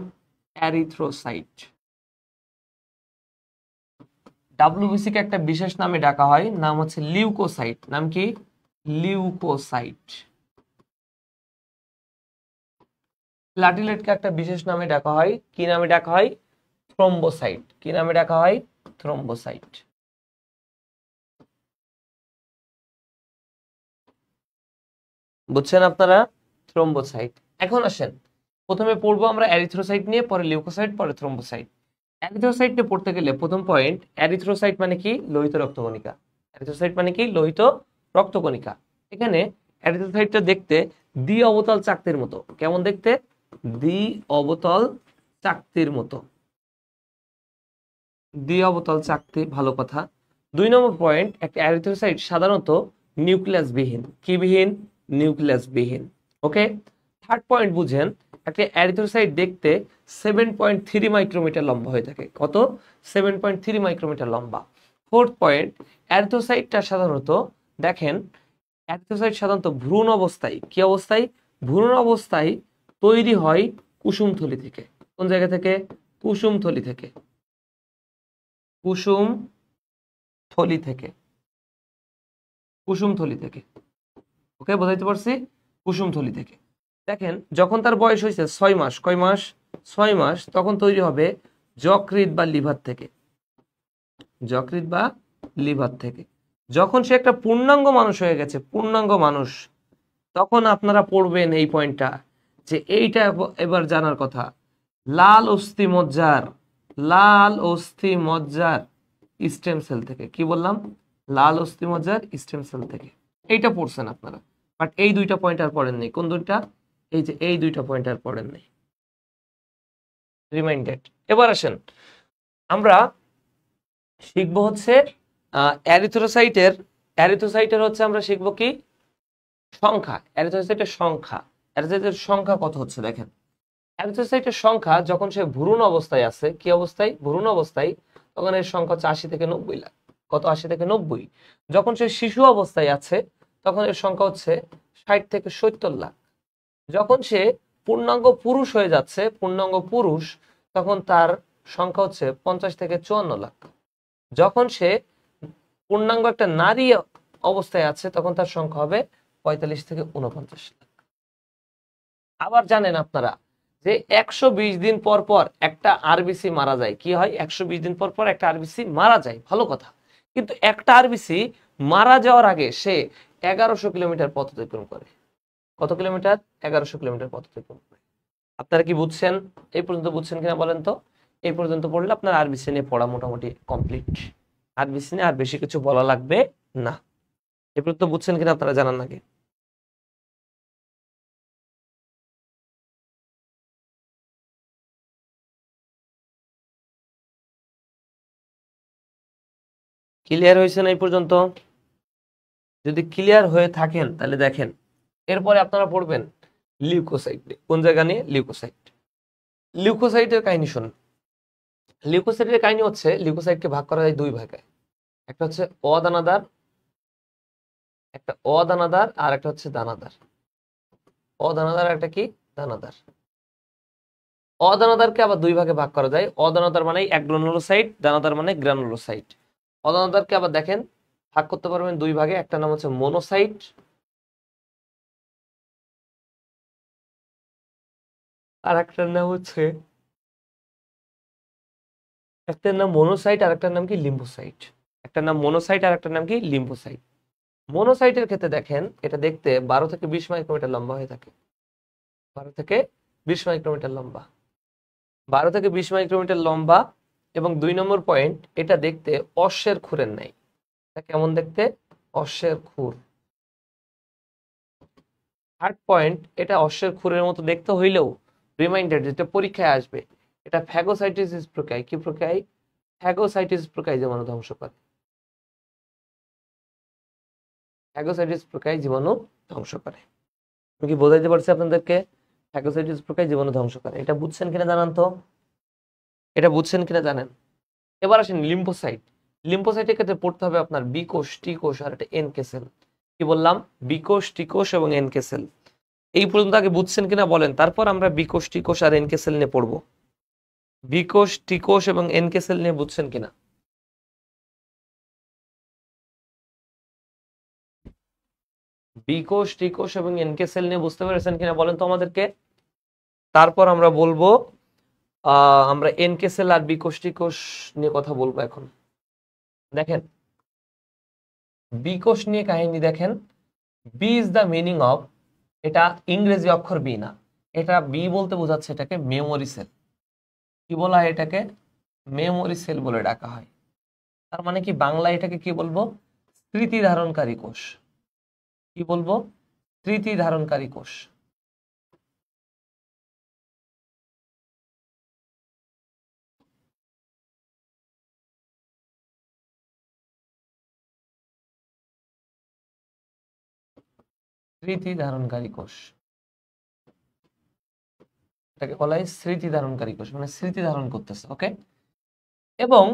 অ্যারিথ্রোসাইট। ডাব্লিউবিসি কে একটা বিশেষ নামে ডাকা হয়, নাম হচ্ছে লিউকোসাইট। নাম কি? লিউকোসাইট। প্লাটিলেটকে একটা বিশেষ নামে ডাকা হয়। কি নামে ডাকা হয়? থ্রম্বোসাইট। কি নামে ডাকা হয়? থ্রম্বোসাইট। বুঝছেন আপনারা? থ্রম্বোসাইট। এখন আসেন, প্রথমে পড়বো আমরা এরিথ্রোসাইট নিয়ে, পরে লিউকোসাইট, পরে থ্রম্বোসাইট। এরিথ্রোসাইট নিয়ে পড়তে গেলে প্রথম পয়েন্ট, এরিথ্রোসাইট মানে কি? লোহিত রক্তকণিকা। এরিথ্রোসাইট মানে কি? লোহিত রক্তকণিকা। এখানে এরিথ্রোসাইটটা দেখতে দ্বি অবতল চাকতির মতো। কেমন দেখতে? দ্বি অবতল চাকতির মতো। দ্বি অবতল চাকতি, ভালো কথা। 2 নম্বর পয়েন্ট, একটা এরিথ্রোসাইট সাধারণত নিউক্লিয়াস বিহীন। কি বিহীন? নিউক্লিয়াস বিহীন। ওকে। থার্ড পয়েন্ট বুঝেন, একটা এরিথ্রোসাইট দেখতে 7.3 মাইক্রোমিটার লম্বা হয়ে থাকে। কত? 7.3 মাইক্রোমিটার লম্বা। ফোর্থ পয়েন্ট, এরিথ্রোসাইটটা সাধারণত, দেখেন এরিথ্রোসাইট সাধারণত ভ্রূণ অবস্থায়, কি অবস্থায়? ভ্রূণ অবস্থায় তৈরি হয় কুসুমথলি থেকে। কোন জায়গা থেকে? কুসুমথলি থেকে। কুসুম থলি থেকে। কুসুমথলি থেকে। ওকে, বোঝাইতে পারছি? কুসুমথলি থেকে। দেখেন, যখন তার বয়স হয়েছে 6 মাস, কয় মাস? 6 মাস, তখন তৈরি হবে যকৃৎ বা লিভার থেকে। যকৃৎ বা লিভার থেকে। যখন সে একটা পূর্ণাঙ্গ মানুষ হয়ে গেছে, পূর্ণাঙ্গ মানুষ, তখন আপনারা পড়বেন এই পয়েন্টটা, যে এইটা এবার জানার কথা, লাল অস্থি মজ্জার, লাল অস্থি মজ্জার স্টেম সেল থেকে। কি বললাম? লাল অস্থিমজ্জার স্টেম সেল থেকে। এইটা পড়ছেন আপনারা, বাট এই দুইটা পয়েন্ট আর পড়েন নাই। কোন দুইটা? এই যে এই দুইটা পয়েন্ট আর পড়েন নাই, রিমাইন্ডেড। এবার আসেন আমরা শিখবো হচ্ছে অ্যারিথ্রোসাইটের হচ্ছে আমরা শিখবো কি সংখ্যা। অ্যারিথ্রোসাইটের সংখ্যা কত হচ্ছে দেখেন। অ্যারিথ্রোসাইটের সংখ্যা যখন সে ভ্রূণ অবস্থায় আছে, কি অবস্থায়? ভ্রূণ অবস্থায়, তখন এর সংখ্যা হচ্ছে 80 থেকে 90 লাখ। কত? 80 থেকে 90। যখন সে শিশু অবস্থায় আছে তখন এর সংখ্যা হচ্ছে 60 থেকে 70 লাখ। যখন সে পূর্ণাঙ্গ পুরুষ হয়ে যাচ্ছে, পূর্ণাঙ্গ পুরুষ, তখন তার সংখ্যা হচ্ছে 50 থেকে 54 লাখ। যখন সে পূর্ণাঙ্গ একটা নারী অবস্থায় আছে তখন তার সংখ্যা হবে 45 থেকে 49 লাখ। আবার জানেন আপনারা যে 120 দিন পর পর একটা আরবিসি মারা যায়। কি হয়? 120 দিন পর পর একটা আরবিসি মারা যায়, ভালো কথা। কিন্তু একটা আরবিসি মারা যাওয়ার আগে সে 1100 কিলোমিটার পথ অতিক্রম করে। কত কিলোমিটার? 1100 কিলোমিটার পথ অতিক্রম করে। আপনারা কি বুঝছেন? এই পর্যন্ত বুঝছেন কিনা বলেন তো? এই পর্যন্ত পড়লে আপনার আরবিসি নিয়ে পড়া মোটামুটি কমপ্লিট। আরবিসি নিয়ে আর বেশি কিছু বলা লাগবে না। এই পর্যন্ত বুঝছেন কিনা আপনারা জানান নাকি? ক্লিয়ার হয়েছে না এই পর্যন্ত? যদি ক্লিয়ার হয়ে থাকেন তাহলে দেখেন এরপরে আপনারা পড়বেন লিউকোসাইট। কোন জায়গা নিয়ে? লিউকোসাইট। লিউকোসাইটের কাহিনী শুনুন। লিউকোসাইটের কাহিনী হচ্ছে লিউকোসাইটকে ভাগ করা যায় দুই ভাগে। একটা হচ্ছে অদানাদার, আর একটা হচ্ছে দানাদার। অদানাদার একটা কি? দানাদার। অদানাদারকে আবার দুই ভাগে ভাগ করা যায়। অদানাদার মানে অ্যাগ্রানুলোসাইট, দানাদার মানে গ্রানুলোসাইট। অদানাদারকে আবার দেখেন ভাগ করতে পারবেন দুই ভাগে। একটা নাম হচ্ছে মোনোসাইট, আর একটার নাম হচ্ছে একটার নাম মোনোসাইট আর একটার নাম কি? লিম্ফোসাইট। একটার নাম মোনোসাইট আর একটার নাম কি? লিম্ফোসাইট। মোনোসাইটের ক্ষেত্রে দেখেন এটা দেখতে 12 থেকে 20 মাইক্রোমিটার লম্বা হয়ে থাকে। 12 থেকে 20 মাইক্রোমিটার লম্বা। 12 থেকে 20 মাইক্রোমিটার লম্বা। এবং 2 নম্বর পয়েন্ট, এটা দেখতে অশ্বের খুরের ন্যায়। এটা কেমন দেখতে? অশ্বের খুর। থার্ড পয়েন্ট, এটা অশ্বের খুরের মতো দেখতে হইলেও রিমাইন্ডার যেটা পরীক্ষায় আসবে, এটা ফ্যাগোসাইটোসিস প্রক্রিয়ায়, কি প্রক্রিয়ায়? ফ্যাগোসাইটোসিস প্রক্রিয়ায় জীবাণু ধ্বংস করে। ফ্যাগোসাইটোসিস প্রক্রিয়ায় জীবাণু ধ্বংস করে। আমি কি বোঝাইতে পারছি আপনাদেরকে? ফ্যাগোসাইটোসিস প্রক্রিয়ায় জীবাণু ধ্বংস করে। এটা বুঝছেন কিনা জানান তো? এটা বুঝছেন কিনা জানেন? এবার আসেন লিম্ফোসাইট। লিম্ফোসাইটের ক্ষেত্রে পড়তে হবে আপনার বি কোষ, টি কোষ আর একটা এনকে সেল। কি বললাম? বি কোষ, টি কোষ এবং এনকে সেল। এই পর্যন্ত আগে বুঝছেন কিনা বলেন, তারপর আমরা বি কোষ, টি কোষ আর এনকে সেল নিয়ে পড়বো। বি কোষ, টি কোষ এবং এনকে সেল নিয়ে বুঝছেন কিনা? বি কোষ, টি কোষ এবং এনকে সেল নিয়ে বুঝতে পেরেছেন কিনা বলেন তো আমাদেরকে। তারপর আমরা বলবো আমরা এনকে সেল আর বি কোষ, টি কোষ নিয়ে কথা বলবো এখন। দেখেন বি কোষ নিয়ে কাহিনী দেখেন। B is the meaning of, এটা ইংরেজি অক্ষর বি না, এটা বি বলতে বোঝাচ্ছে এটাকে মেমোরি সেল। কি বলা হয় এটাকে? মেমোরি সেল বলে ডাকা হয়। তার মানে কি বাংলায় এটাকে কি বলবো? স্মৃতি ধারণকারী কোষ। কি বলবো? স্মৃতি ধারণকারী কোষ। স্মৃতি ধারণকারী কোষ, এটাকে বলা হয় স্মৃতি ধারণকারী কোষ, মানে স্মৃতি ধারণ করতেছে। ওকে। এবং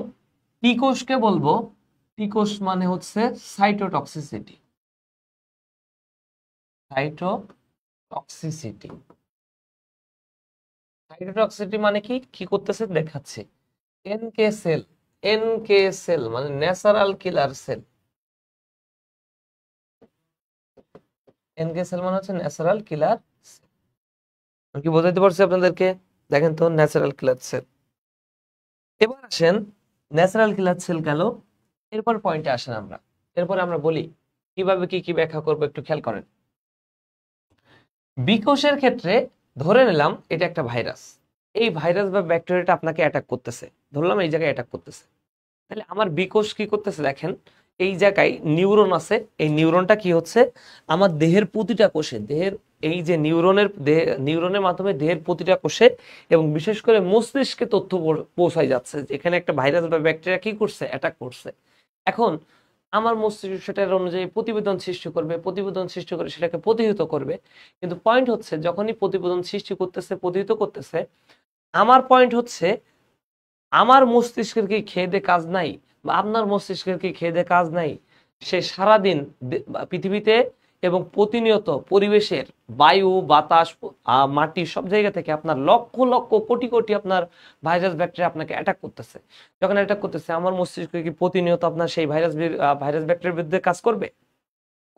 টি কোষকে বলবো, টি কোষ মানে হচ্ছে সাইটোটক্সিসিটি। সাইটোটক্সিসিটি, সাইটোটক্সিসিটি মানে কি? কি করতেছে দেখাচ্ছে। এনকে সেল, এনকে সেল মানে ন্যাচারাল কিলার সেল। এনকে সেল মানে হচ্ছে ন্যাচারাল কিলার সেল। কি বোঝাইতে পারছি আপনাদেরকে? দেখেন তো ন্যাচারাল কিলার সেল। এবার আসেন ন্যাচারাল কিলার সেল গেল, এরপর পয়েন্টে আসেন আমরা। এরপরে আমরা বলি কিভাবে কি কি ব্যাখ্যা করবো, একটু খেয়াল করেন। বিকোষের ক্ষেত্রে ধরে নিলাম এটা একটা ভাইরাস। এই ভাইরাস বা ব্যাকটেরিয়াটা আপনাকে অ্যাটাক করতেছে, ধরলাম এই জায়গায় অ্যাটাক করতেছে। তাহলে আমার বিকোষ কি করতেছে দেখেন, এই জায়গায় নিউরন আছে, এই নিউরনটা কি হচ্ছে আমার দেহের প্রতিটা কোষে, দেহের এই যে নিউরনের মাধ্যমে দেহের প্রতিটা কোষে এবং বিশেষ করে মস্তিষ্কে তথ্য পৌঁছায় যাচ্ছে, যেখানে একটা ভাইরাস বা ব্যাকটেরিয়া কি করছে, অ্যাটাক করছে। এখন আমার মস্তিষ্ক সেটার অনুযায়ী প্রতিবেদন সৃষ্টি করবে, প্রতিবেদন সৃষ্টি করে সেটাকে প্রতিহত করবে। কিন্তু পয়েন্ট হচ্ছে যখনই প্রতিবেদন সৃষ্টি করতেছে, প্রতিহত করতেছে, আমার পয়েন্ট হচ্ছে আমার মস্তিষ্কের কি খেয়ে দে কাজ নাই, বা আপনার মস্তিষ্কের কি খেয়ে দে কাজ নাই? সে সারাদিন পৃথিবীতে এবং প্রতিনিয়ত পরিবেশের বায়ু, বাতাস, মাটি সব জায়গা থেকে আপনার লক্ষ লক্ষ কোটি কোটি আপনার ভাইরাস ব্যাকটেরিয়া আপনাকে অ্যাটাক করতেছে। যখন অ্যাটাক করতেছে, আমার মস্তিষ্ক কি প্রতিনিয়ত আপনার সেই ভাইরাস ব্যাকটেরিয়ার বিরুদ্ধে কাজ করবে?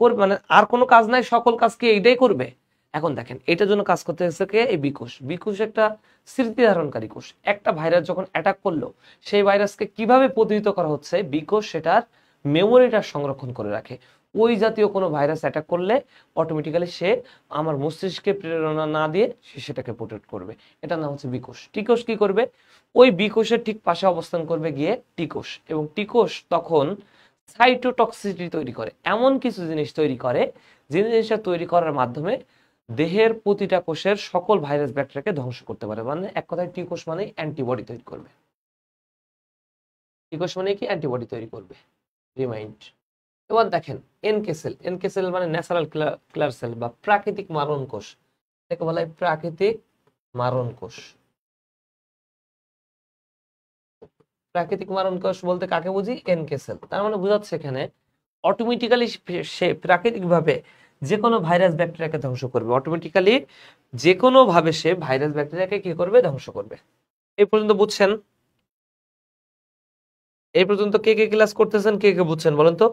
করবে মানে আর কোনো কাজ নাই, সকল কাজ কি এইটাই করবে? এখন দেখেন এটার জন্য কাজ করতে হচ্ছে কে? এই বিকোষ। বিকোষ একটা স্মৃতি ধারণকারী কোষ। একটা ভাইরাস যখন অ্যাটাক করলো, সেই ভাইরাসকে কিভাবে প্রতিহত করা হচ্ছে, বিকোষ সেটার মেমোরিটা সংরক্ষণ করে রাখে। ওই জাতীয় কোনো ভাইরাস অ্যাটাক করলে অটোমেটিক্যালি সে আমার মস্তিষ্কে প্রেরণা না দিয়ে সে সেটাকে প্রোটেক্ট করবে। এটার নাম হচ্ছে বিকোষ। টিকোষ কি করবে? ওই বিকোষের ঠিক পাশে অবস্থান করবে গিয়ে টিকোষ, এবং টিকোষ তখন সাইটোটক্সিসিটি তৈরি করে, এমন কিছু জিনিস তৈরি করে যে জিনিসটা তৈরি করার মাধ্যমে দেহের প্রতিটা কোষের সকল ভাইরাস ব্যাকটেরিয়াকে ধ্বংস করতে পারে। মানে এক কথায় টিকোষ মানে অ্যান্টিবডি তৈরি করবে। টিকোষ মানে কি? অ্যান্টিবডি তৈরি করবে। রিমাইন্ড। এবার দেখেন এনকে সেল। এনকে সেল মানে ন্যাচারাল কিলার সেল বা প্রাকৃতিক মারণ কোষ। এটাকে বলা হয় প্রাকৃতিক মারণ কোষ। প্রাকৃতিক মারণ কোষ বলতে কাকে বুঝি? NK cell. তার মানে বোঝাচ্ছে এখানে অটোমেটিক্যালি সে প্রাকৃতিকভাবে যে কোনো ভাইরাস ব্যাকটেরিয়াকে ধ্বংস করবে। অটোমেটিক্যালি যে কোনো ভাবে সে ভাইরাস ব্যাকটেরিয়াকে কি করবে? ধ্বংস করবে। এই পর্যন্ত বুঝছেন? এই পর্যন্ত কে কে ক্লাস করতেছেন, কে কে বুঝছেন বলেন তো?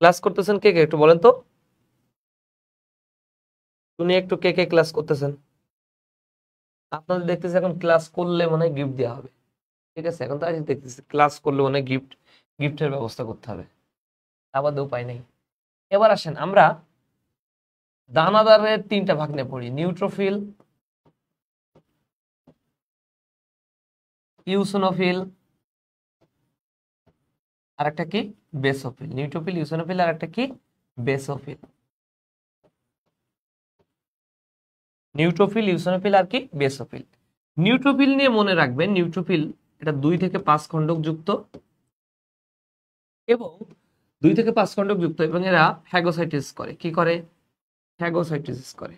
ক্লাস করতেছেন কে কে একটু বলেন তো? শুনি একটু কে কে ক্লাস করতেছেন। আপনাদের দেখতেছি এখন ক্লাস করলে মনে হয় গিফট দেওয়া হবে। ঠিক আছে, এখন তো আজ দেখতেছি ক্লাস করলে মনে হয় গিফটের ব্যবস্থা করতে হবে, আবার উপায় নেই। এবার আসেন আমরা দানাদারের তিনটা ভাগ নিয়ে পড়ি। নিউট্রোফিল, ইউসোনোফিল, আর একটা কি? বেসোফিল। নিউট্রোফিল, ইউসোনোফিল, আর একটা কি? বেসোফিল। নিউট্রোফিল, ইউসোনোফিল, আর কি? বেসোফিল। নিউট্রোফিল নিয়ে মনে রাখবেন, নিউট্রোফিল এটা 2 থেকে 5 খণ্ডক যুক্ত, এবং 2 থেকে 5 খণ্ডক যুক্ত, এবং এরা ফ্যাগোসাইটোসিস করে। কি করে? ফ্যাগোসাইটোসিস করে।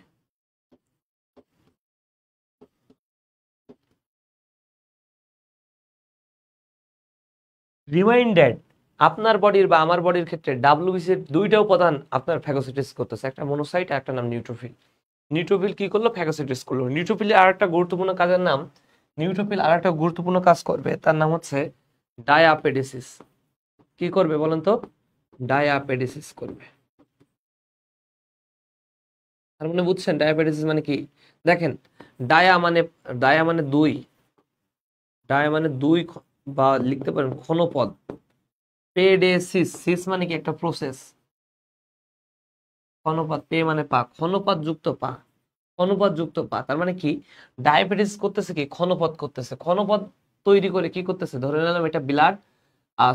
রিমাইন্ডেড, আপনার বডির বা আমার বডির ক্ষেত্রে ডাব্লিউবিসির দুইটা উপাদান আপনার ফ্যাগোসাইটোসিস করতেছে, একটা মনোসাইট আর একটা নাম নিউট্রোফিল। নিউট্রোফিল কি করলো? ফ্যাগোসাইটোসিস করলো। নিউট্রোফিলের আরেকটা গুরুত্বপূর্ণ কাজের নাম, নিউট্রোফিল আরেকটা গুরুত্বপূর্ণ কাজ করবে, তার নাম হচ্ছে ডায়াপেডেসিস। কি করবে বলেন তো? ডায়াপেডেসিস করবে। তার মানে বুঝছেন ডায়াপেডেসিস মানে কি? দেখেন ডায়া মানে, ডায়া মানে 2, ডায়া মানে 2, বা লিখতে পারেন ক্ষণপদ। পেডেসিস, সিস মানে কি? একটা প্রসেস। ক্ষণপদ, পে মানে পা, ক্ষণপদ যুক্ত পা, ক্ষণপদ যুক্ত পা। তার মানে কি? ডায়াবেটিস করতেছে কি? ক্ষণপদ করতেছে। ক্ষণপদ তৈরি করে কি করতেছে? ধরে নিলাম এটা ব্লাড,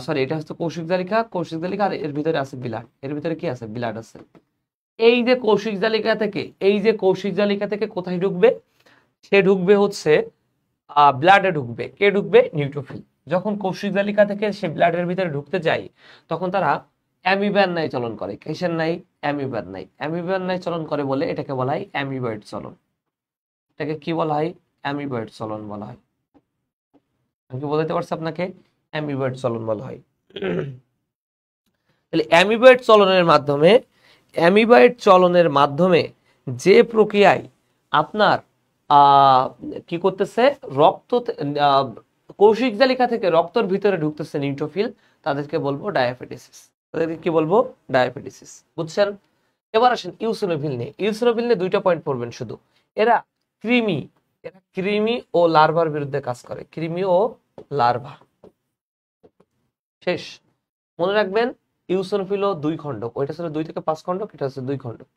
সরি এটা হচ্ছে কৌশিক জালিকা, কৌশিক জালিকা, আর এর ভিতরে আছে ব্লাড। এর ভিতরে কি আছে? ব্লাড আছে। এই যে কৌশিক জালিকা থেকে, এই যে কৌশিক জালিকা থেকে কোথায় ঢুকবে? সে ঢুকবে হচ্ছে ব্লাডে ঢুকবে। কে ঢুকবে? নিউট্রোফিল। যখন কৌশিক জালিকা থেকে সে ব্লাডের ভিতরে ঢুকতে যায়, তখন তারা অ্যামিবার ন্যায় চলন করে। কিসের ন্যায়? অ্যামিবার ন্যায়। অ্যামিবার ন্যায় চলন করে বলে এটাকে বলা হয় অ্যামিবয়েড চলন। এটাকে কি বলা হয়? অ্যামিবয়েড চলন বলা হয়। আমি কি বোঝাতে পারছি আপনাকে? অ্যামিবয়েড চলন বলা হয়। তাহলে অ্যামিবয়েড চলনের মাধ্যমে, অ্যামিবয়েড চলনের মাধ্যমে যে প্রক্রিয়ায় আপনার কি করতেছে? রক্ত কৌশিক জালিকা থেকে রক্তের ভিতরে ঢুকতেছে নিউট্রোফিল, তাদেরকে বলবো ডায়াবেটিস। তাদেরকে কি বলবো? ডায়াবেটিস। বুঝছেন? এবার আসেন ইউসিনোফিল নিয়ে। ইউসিনোফিল নিয়ে 2টা পয়েন্ট পড়বেন শুধু। এরা কৃমি, এরা কৃমি ও লার্ভার বিরুদ্ধে কাজ করে। কৃমি ও লার্ভা। শেষ। মনে রাখবেন ইউসিনোফিলও 2 খণ্ডক, ওইটা ছিল 2 থেকে 5 খণ্ডক, এটা হচ্ছে 2 খণ্ডক।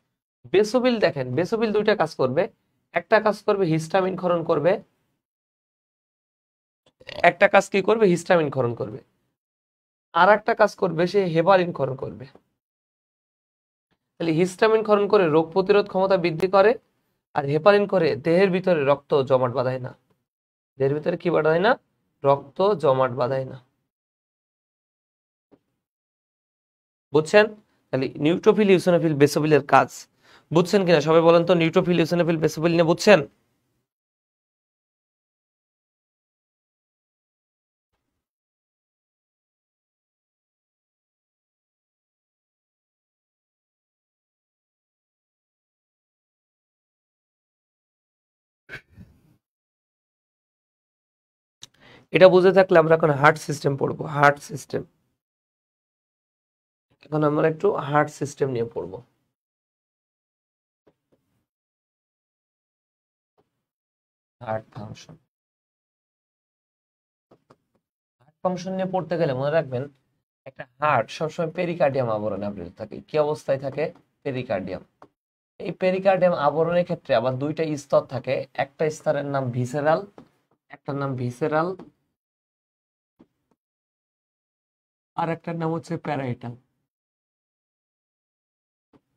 বেসোফিল দেখেন, বেসোফিল 2টা কাজ করবে। একটা কাজ করবে হিস্টামিন ক্ষরণ করবে, একটা কাজ কি করবে? হিস্টামিন ক্ষরণ করবে। আর একটা কাজ করবে, সে হেপারিন ক্ষরণ করবে। তাহলে হিস্টামিন ক্ষরণ করে রোগ প্রতিরোধ ক্ষমতা বৃদ্ধি করে, আর হেপারিন করে দেহের ভিতরে রক্ত জমাট বাঁধায় না। দেহের ভিতরে কি বাঁধায় না? রক্ত জমাট বাঁধায় না। বুঝছেন? তাহলে নিউট্রোফিল, ইউসিনোফিল, বেসোফিলের কাজ বুঝছেন কিনা সবাই বলেন তো? নিউট্রোফিল, ইউসিনোফিল, বেসোফিল নিয়ে বুঝছেন? এটা বুঝে থাকলে আমরা এখন হার্ট সিস্টেম পড়বো। হার্ট সিস্টেম, এখন আমরা একটু হার্ট সিস্টেম নিয়ে পড়বো। হার্ট ফাংশন, হার্ট ফাংশন নিয়ে পড়তে গেলে মনে রাখবেন, একটা হার্ট সবসময় পেরিকার্ডিয়াম আবরণে আবৃত থাকে। কি অবস্থায় থাকে? পেরিকার্ডিয়াম। এই পেরিকার্ডিয়াম আবরণের ক্ষেত্রে আবার দুইটা স্তর থাকে। একটা স্তরের নাম ভিসেরাল, একটার নাম ভিসেরাল, আর একটার নাম হচ্ছে প্যারাইটাল।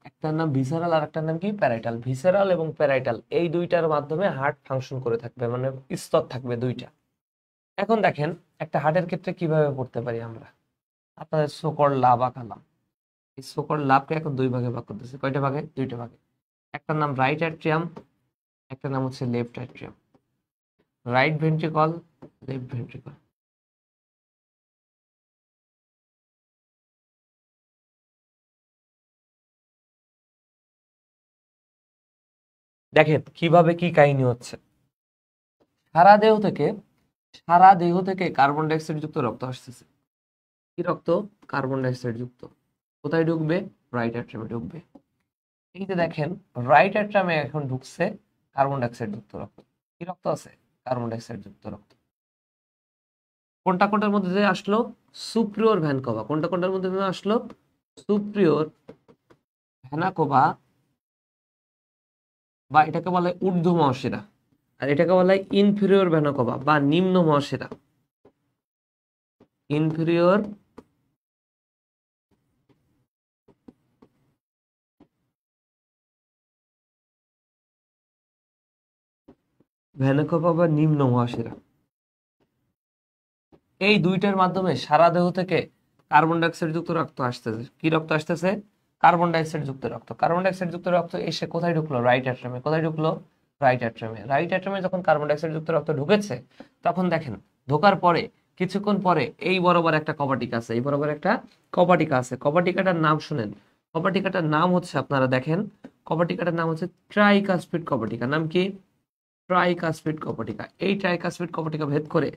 একটার নাম ভিসেরাল আর একটার নাম কি? প্যারাইটাল। ভিসেরাল এবং প্যারাইটাল এই দুইটার মাধ্যমে হার্ট ফাংশন করে থাকবে, মানে স্তর থাকবে দুইটা। এখন দেখেন একটা হার্টের ক্ষেত্রে কিভাবে পড়তে পারি আমরা। আপনাদের শোকর লাভ আঁকালাম। এই শোকর লাভকে এখন দুই ভাগে ভাগ করতেছে। কয়টা ভাগে? দুইটা ভাগে। একটার নাম রাইট অ্যাট্রিয়াম, একটা নাম হচ্ছে left atrium. Right ventricle, left ventricle. দেখেন কিভাবে কি কাহিনী হচ্ছে। সারা দেহ থেকে, সারা দেহ থেকে কার্বন ডাইঅক্সাইড যুক্ত রক্ত আসতেছে। কি রক্ত? কার্বন ডাইঅক্সাইড যুক্ত। কোথায় ঢুকবে? রাইট অ্যাট্রিয়ামে ঢুকবে। এই যে দেখেন, রাইট অ্যাট্রিয়ামে এখন ঢুকছে কার্বন ডাইঅক্সাইড যুক্ত রক্ত। কি রক্ত আছে? কার্বন ডাইঅক্সাইড যুক্ত রক্ত। কোনটা কোনটার মধ্যে দিয়ে আসলো? সুপ্রিয়র ভ্যান কোভা। কোনটা কোনটার মধ্যে দিয়ে আসলো? সুপ্রিয়র ভ্যানা কোভা, বা এটাকে বলা হয় ঊর্ধ্ব মহাশিরা, আর এটাকে বলা হয় ইনফেরিয়র ভ্যানা কোভা বা নিম্ন মহাশিরা। ইনফেরিয়র ভ্যানা কোভা বা নিম্ন মহাশিরা। এই দুইটার মাধ্যমে সারা দেহ থেকে কার্বন ডাইঅক্সাইড যুক্ত রক্ত আসতেছে। কি রক্ত আসতেছে? কার্বন ডাইঅক্সাইড যুক্ত রক্ত। কার্বন ডাইঅক্সাইড যুক্ত রক্ত এসে কোথায় ঢুকলো? রাইট অ্যাট্রিয়ামে। কোথায় ঢুকলো? রাইট অ্যাট্রিয়ামে। রাইট অ্যাট্রিয়ামে যখন কার্বন ডাইঅক্সাইড যুক্ত রক্ত ঢুকেছে, তখন দেখেন ঢোকার পরে কিছুক্ষণ পরে এই বরাবর একটা কপাটিকা আছে, এই বরাবর একটা কপাটিকা আছে। কপাটিকাটার নাম শুনেন। কপাটিকাটার নাম হচ্ছে, আপনারা দেখেন, কপাটিকাটার নাম হচ্ছে ট্রাইকাসপিড কপাটিকা। নাম কি? ট্রাইকাসপিড কপাটিকা। এই ট্রাইকাসপিড কপাটিকা ভেদ করে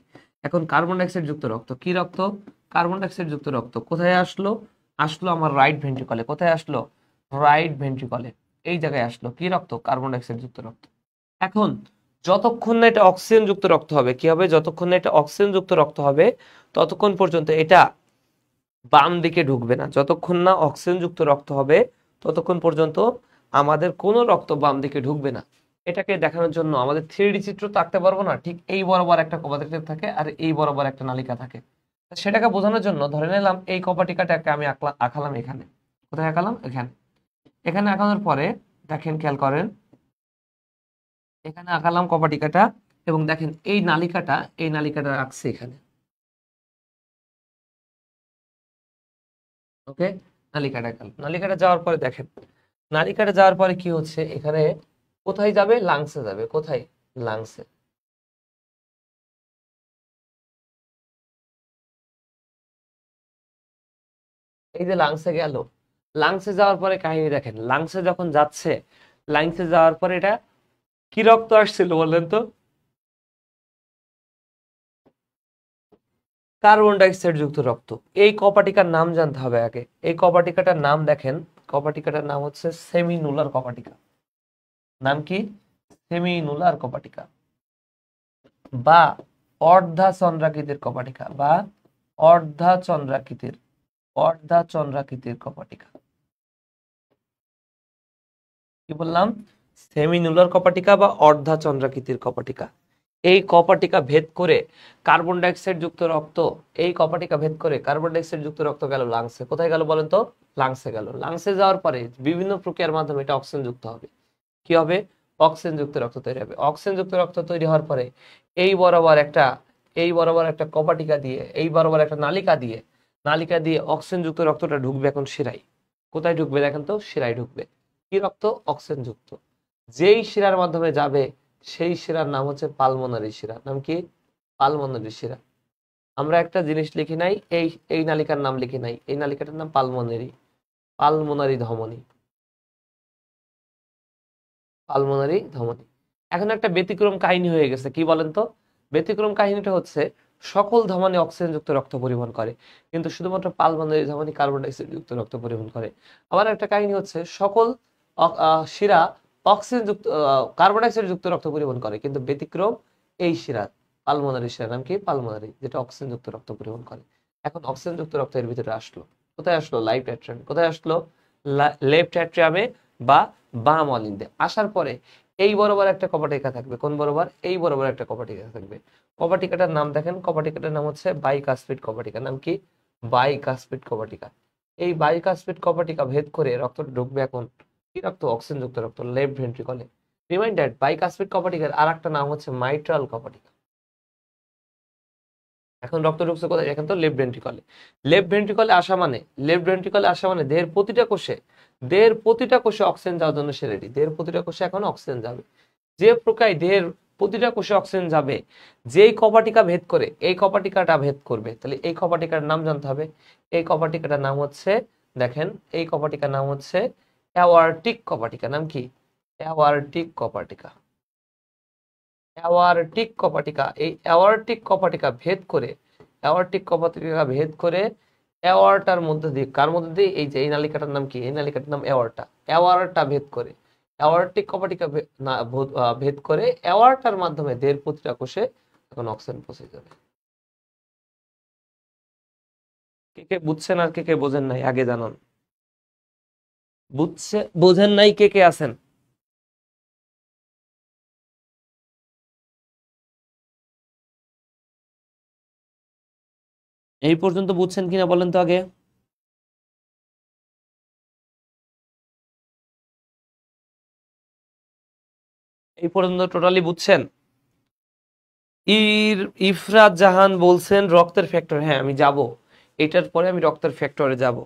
এখন কার্বন ডাইঅক্সাইড যুক্ত রক্ত। কি রক্ত? কার্বন ডাইঅক্সাইড যুক্ত রক্ত কোথায় আসলো? আসলো আমার রাইট ভেন্ট্রিকলে। কোথায় আসলো? রাইট ভেন্ট্রিকলে। এই জায়গায় আসলো কি রক্ত? কার্বন ডাইঅক্সাইড যুক্ত রক্ত। এখন যতক্ষণ না এটা অক্সিজেন যুক্ত রক্ত হবে, কি হবে? যতক্ষণ না এটা অক্সিজেন যুক্ত রক্ত হবে ততক্ষণ পর্যন্ত এটা বাম দিকে ঢুকবে না। যতক্ষণ না অক্সিজেন যুক্ত রক্ত হবে ততক্ষণ পর্যন্ত আমাদের কোনো রক্ত বাম দিকে ঢুকবে না। এটাকে দেখানোর জন্য আমাদের 3D চিত্র তো আঁকতে পারবো না, ঠিক এই বরাবর একটা কপাটিকা থাকে আর এই বরাবর একটা নালিকা থাকে। সেটাকে বোঝানোর জন্য ধরে নিলাম এই কপাটিকাটাকে আমি আঁকালাম এখানে। কোথায় আঁকালাম? এখানে। এখানে আঁকানোর পরে দেখেন, খেয়াল করেন, এখানে আঁকালাম কপাটিকাটা, এবং দেখেন এই নালিকাটা আঁকছে এখানে। ওকে, নালিকাটা গেল। নালিকাটা যাওয়ার পরে দেখেন, নালিকাটা যাওয়ার পরে কি হচ্ছে এখানে? কোথায় যাবে? লাংসে যাবে। কোথায়? লাংসে। এই যে লাংসে গেল, লাংসে যাওয়ার পরে কাহিনী দেখেন, লাংসে যখন যাচ্ছে, লাংসে যাওয়ার পরে এটা কি রক্ত আসছিল বললেন তো? কার্বন ডাইঅক্সাইড যুক্ত রক্ত। এই কপাটিকার নাম জানতে হবে আগে। এই কপাটিকাটার নাম দেখেন, কপাটিকাটার নাম হচ্ছে সেমিনুলার কপাটিকা। নাম কি? সেমিনুলার কপাটিকা বা অর্ধা চন্দ্রাকৃতির কপাটিকা, বা অর্ধা চন্দ্রাকৃতির, অর্ধা চন্দ্রাকৃতির কপাটিকা। কি বললাম? সেমিনুলার কপাটিকা বা অর্ধা চন্দ্রাকৃতির কপাটিকা। এই কপাটিকা ভেদ করে কার্বন ডাইঅক্সাইড যুক্ত রক্ত, এই কপাটিকা ভেদ করে কার্বন ডাইঅক্সাইড যুক্ত রক্ত গেল লাংসে। কোথায় গেল বলেন তো? লাংসে গেল। লাংসে যাওয়ার পরে বিভিন্ন প্রক্রিয়ার মাধ্যমে এটা অক্সিজেন যুক্ত হবে। কি হবে? অক্সিজেন যুক্ত রক্ত তৈরি হবে। অক্সিজেন যুক্ত রক্ত তৈরি হওয়ার পরে এই বরাবর একটা এই বরাবর একটা কপাটিকা দিয়ে, এই বরাবর একটা নালিকা দিয়ে অক্সিজেন যুক্ত রক্তটা ঢুকবে এখন শিরায়। কোথায় ঢুকবে দেখেন তো? শিরায় ঢুকবে। কি রক্ত? অক্সিজেন যুক্ত। যেই শিরার মাধ্যমে যাবে সেই শিরার নাম হচ্ছে পালমোনারি শিরা। নাম কি? পালমোনারি শিরা। আমরা একটা জিনিস লিখি নাই, এই নালিকার নাম লিখি নাই, এই নালিকাটার নাম পালমোনারি ধমনী। পালমোনারি ধমনী। এখন একটা ব্যতিক্রম কাহিনী হয়ে গেছে। কি বলেন তো? ব্যতিক্রম কাহিনীটা হচ্ছে সকল ধমনী অক্সিজেন যুক্ত রক্ত পরিবহন করে, কিন্তু শুধুমাত্র পালমোনারি ধমনী কার্বন ডাইঅক্সাইড যুক্ত রক্ত পরিবহন করে। আবার একটা কাহিনী হচ্ছে সকল শিরা অক্সিজেন যুক্ত কার্বন ডাইঅক্সাইড যুক্ত রক্ত পরিবহন করে, কিন্তু ব্যতিক্রম এই শিরা, পালমোনারি শিরা। নাম কি? পালমোনারি, যেটা অক্সিজেন যুক্ত রক্ত পরিবহন করে। এখন অক্সিজেন যুক্ত রক্ত এর ভিতরে আসলো। কোথায় আসলো? Life atrium. কোথায় আসলো? লেফট অ্যাট্রিয়ামে বা বাম অলিন্দে। আসার পরে এই বরাবর একটা কপাটিকা থাকবে। কোন বরাবর? এই বরাবর একটা কপাটিকা থাকবে। কপাটিকাটার নাম দেখেন, কপাটিকাটার নাম হচ্ছে বাইকাসপিড কপাটিকা। নাম কি? বাইকাসপিড কপাটিকা। এই বাইকাসপিড কপাটিকা ভেদ করে রক্তটা ঢুকবে এখন কি রক্ত? অক্সিজেন যুক্ত রক্ত লেফট ভেন্ট্রিকলে। রিমাইন্ডার, বাইকাসপিড কপাটিকার আর একটা নাম হচ্ছে মাইট্রাল কপাটিকা। এখন রক্ত ঢুকছে কোথায়? এখন তো লেফট ভেন্ট্রিকলে। লেফট ভেন্ট্রিকলে আসা মানে দেহের প্রতিটা কোষে অক্সিজেন যাওয়ার জন্য সে রেডি। দেহের প্রতিটা কোষে এখন অক্সিজেন যাবে। যে প্রকার দেহের প্রতিটা কোষে অক্সিজেন যাবে, যেই কপাটিকা ভেদ করে এই কপাটিকাটা ভেদ করবে, তাহলে এই কপাটিকার নাম জানতে হবে। এই কপাটিকাটার নাম হচ্ছে, দেখেন, এই কপাটিকার নাম হচ্ছে অ্যাওয়ার্টিক কপাটিকা। নাম কি? অ্যাওয়ার্টিক কপাটিকা। অ্যাওয়ার্টিক কপাটিকা। এই অ্যাওয়ার্টিক কপাটিকা ভেদ করে অ্যাওয়ার্টার মধ্যে দিয়ে, কার মধ্যে দিয়ে? এই যে এই নালিকাটার নাম কি? এই নালিকাটার নাম অ্যাওয়ার্টা ভেদ করে, অ্যাওয়ার্টিক কপাটিকা ভেদ করে অ্যাওয়ার্টার মাধ্যমে দেহের প্রতিটা কোষে এখন অক্সিজেন পৌঁছে যাবে। কে কে বুঝছেন আর কে কে বোঝেন নাই আগে জানান। বোঝেন নাই কে কে আছেন? এই পর্যন্ত বুঝছেন কিনা বলেন তো আগে। এই পর্যন্ত টোটালি বুঝছেন? ইফরাত জাহান বলছেন রক্তের ফ্যাক্টর। হ্যাঁ, আমি যাব, এটার পরে আমি রক্তের ফ্যাক্টরে যাব।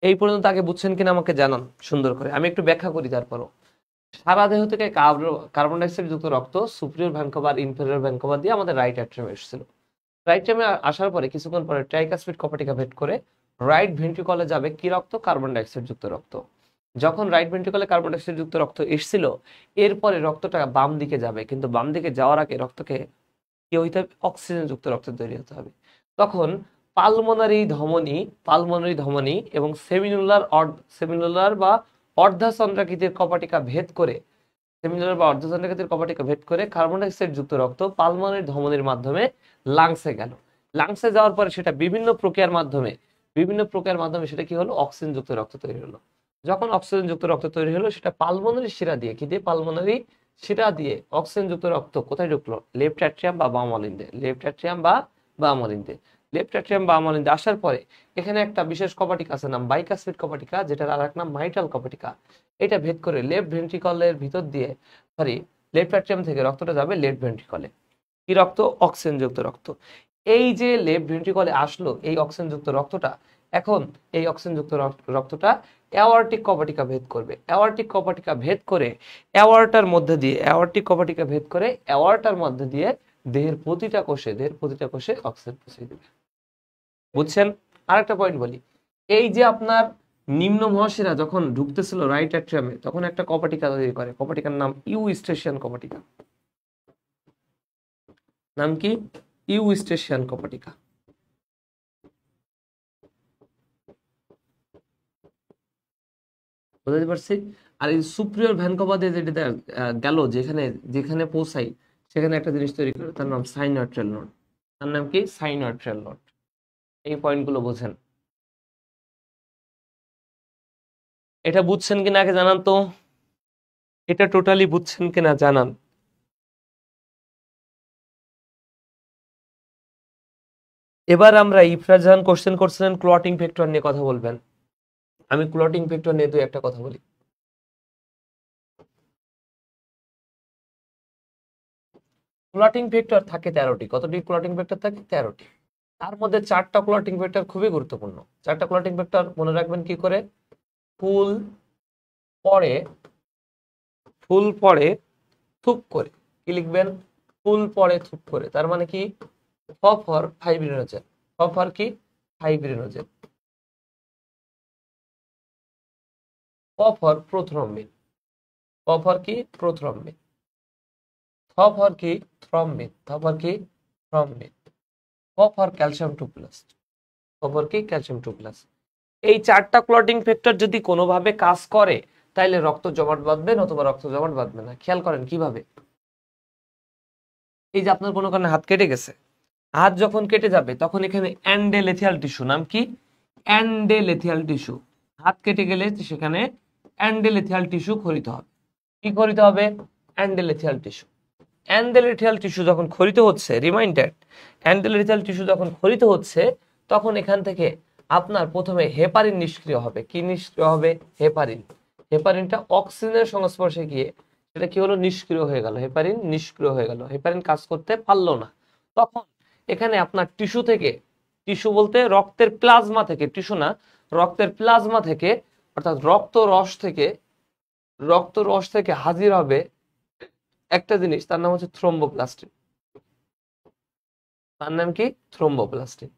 এই পর্যন্ত আগে বুঝছেন কিনা আমাকে জানান সুন্দর করে, আমি একটু ব্যাখ্যা করি তারপরও। সারা দেহ থেকে কার্বন ডাইঅক্সাইড যুক্ত রক্ত সুপ্রিয়র ভ্যানকোভার ইনফেরিয়র ভ্যানকোভার দিয়ে আমাদের রাইট অ্যাট্রিয়ামে এসেছিল। রাইট অ্যাট্রিয়ামে আসার পরে কিছুক্ষণ পরে ট্রাইকাসপিড কপাটিকা ভেদ করে রাইট ভেন্ট্রিকলে যাবে কি রক্ত? কার্বন ডাইঅক্সাইড যুক্ত রক্ত। যখন রাইট ভেন্ট্রিকলে কার্বন ডাইঅক্সাইড যুক্ত রক্ত এসেছিল, এরপরে রক্তটা বাম দিকে যাবে, কিন্তু বাম দিকে যাওয়ার আগে রক্তকে কি হইতে হবে? অক্সিজেন যুক্ত রক্ত তৈরি হতে হবে। তখন পালমোনারি ধমনী এবং সেমিনুলার বা অর্ধাচন্দ্রাকৃতির কপাটিকা ভেদ করে কার্বন ডাইঅক্সাইড যুক্ত রক্ত পালমোনারি ধমনীর মাধ্যমে লাংসে গেল। লাংসে যাওয়ার পরে সেটা বিভিন্ন প্রক্রিয়ার মাধ্যমে সেটা কি হলো? অক্সিজেন যুক্ত রক্ত তৈরি হলো। যখন অক্সিজেন যুক্ত রক্ত তৈরি হলো, সেটা পালমোনারি শিরা দিয়ে, কি দিয়ে? পালমোনারি শিরা দিয়ে অক্সিজেন যুক্ত রক্ত কোথায় ঢুকলো? লেফট অ্যাট্রিয়াম বা বাম অলিন্দে। বাম অলিন্দে আসার পরে এখানে একটা বিশেষ কপাটিকা আছে, নাম বাইকাসপিড কপাটিকা, যেটার আর এক নাম মাইট্রাল কপাটিকা। এটা ভেদ করে লেফট ভেন্ট্রিকলের ভিতর দিয়ে, লেফট অ্যাট্রিয়াম থেকে রক্তটা যাবে লেফট ভেন্ট্রিকলে। কি রক্ত? অক্সিজেন যুক্ত রক্ত। এই যে লেফট ভেন্ট্রিকলে আসলো এই অক্সিজেন যুক্ত রক্তটা, এখন এই অক্সিজেন যুক্ত রক্তটা অ্যাওয়ার্টিক কপাটিকা ভেদ করবে। অ্যাওয়ার্টিক কপাটিকা ভেদ করে অ্যাওয়ার্টার মধ্যে দিয়ে দেহের প্রতিটা কোষে অক্সিজেন পৌঁছে দিবে। বুঝছেন? আরেকটা পয়েন্ট বলি, এই যে আপনার নিম্ন মহাশিরা যখন ঢুকতেছিল রাইট অ্যাট্রিয়ামে, তখন একটা কপাটিকা তৈরি করে। কপাটিকার নাম ইউস্টেশিয়ান কপাটিকা। নাম কি? ইউস্টেশিয়ান কপাটিকা। বুঝতে পারছি? আর এই সুপ্রিয়র ভ্যানকোভা দিয়ে যেটা গেল, যেখানে যেখানে পৌঁছাই, সেখানে একটা জিনিস তৈরি করে, তার নাম সাইনোয়াট্রিয়াল নোড। তার নাম কি? সাইনোয়াট্রিয়াল নোড। এই পয়েন্টগুলো বোঝেন। এটা বুঝছেন কিনা আগে জানান তো। এটা টোটালি বুঝছেন কিনা জানান। এবার আমরা ইফরাজ জাহান কোশ্চেন করছিলেন ক্লটিং ফ্যাক্টর নিয়ে কথা বলবেন। আমি ক্লটিং ফ্যাক্টর নিয়ে দুই একটা কথা বলি। ক্লটিং ফ্যাক্টর থাকে 13টি। কতটি ক্লটিং ফ্যাক্টর থাকে? 13টি। তার মধ্যে 4টা ক্লটিং ফ্যাক্টর খুবই গুরুত্বপূর্ণ। 4টা ক্লটিং ফ্যাক্টর মনে রাখবেন কি করে? ফুল পরে থুপ করে। কি লিখবেন? ফুল পরে থুপ করে। তার মানে কি? ফ ফর ফাইব্রিনোজেন। ফ ফর কি? ফাইব্রিনোজেন। প ফর প্রোথ্রম্বিন। প ফর কি? প্রোথ্রম্বিন। থ ফর কি? থ্রম্বিন। থ ফর কি? থ্রম্বিন। ক ফর ক্যালসিয়াম 2+। ক ফর কি? ক্যালসিয়াম 2+। এই 4টা ক্লটিং ফ্যাক্টর যদি কোনোভাবে কাজ করে তাহলে রক্ত জমাট বাঁধবে, নতুবা রক্ত জমাট বাঁধবে না। খেয়াল করেন কিভাবে। এই যে আপনার কোনো কারণে হাত কেটে গেছে, হাত যখন কেটে যাবে তখন এখানে অ্যান্ডেলেথিয়াল টিস্যু, নাম কি? অ্যান্ডেলেথিয়াল টিস্যু। হাত কেটে গেলে সেখানে অ্যান্ডেলেথিয়াল টিস্যু খরিত হবে। কি খরিত হবে? অ্যান্ডেলেথিয়াল টিস্যু। অ্যান্ডেলেথিয়াল টিস্যু যখন খরিত হচ্ছে, রিমাইন্ডেড, অ্যান্ডেলেথিয়াল টিস্যু যখন খরিত হচ্ছে তখন এখান থেকে আপনার প্রথমে হেপারিন নিষ্ক্রিয় হবে। কি নিষ্ক্রিয় হবে? হেপারিন। হেপারিনটা অক্সিজেনের সংস্পর্শে গিয়ে সেটা কি হলো? নিষ্ক্রিয় হয়ে গেল। হেপারিন নিষ্ক্রিয় হয়ে গেল, হেপারিন কাজ করতে পারলো না। তখন এখানে আপনার টিস্যু থেকে, টিস্যু বলতে রক্তের প্লাজমা থেকে, টিস্যু না, রক্তের প্লাজমা থেকে অর্থাৎ রক্ত রস থেকে হাজির হবে একটা জিনিস, তার নাম হচ্ছে থ্রোম্বোপ্লাস্টিন। তার নাম কি? থ্রোম্বোপ্লাস্টিন।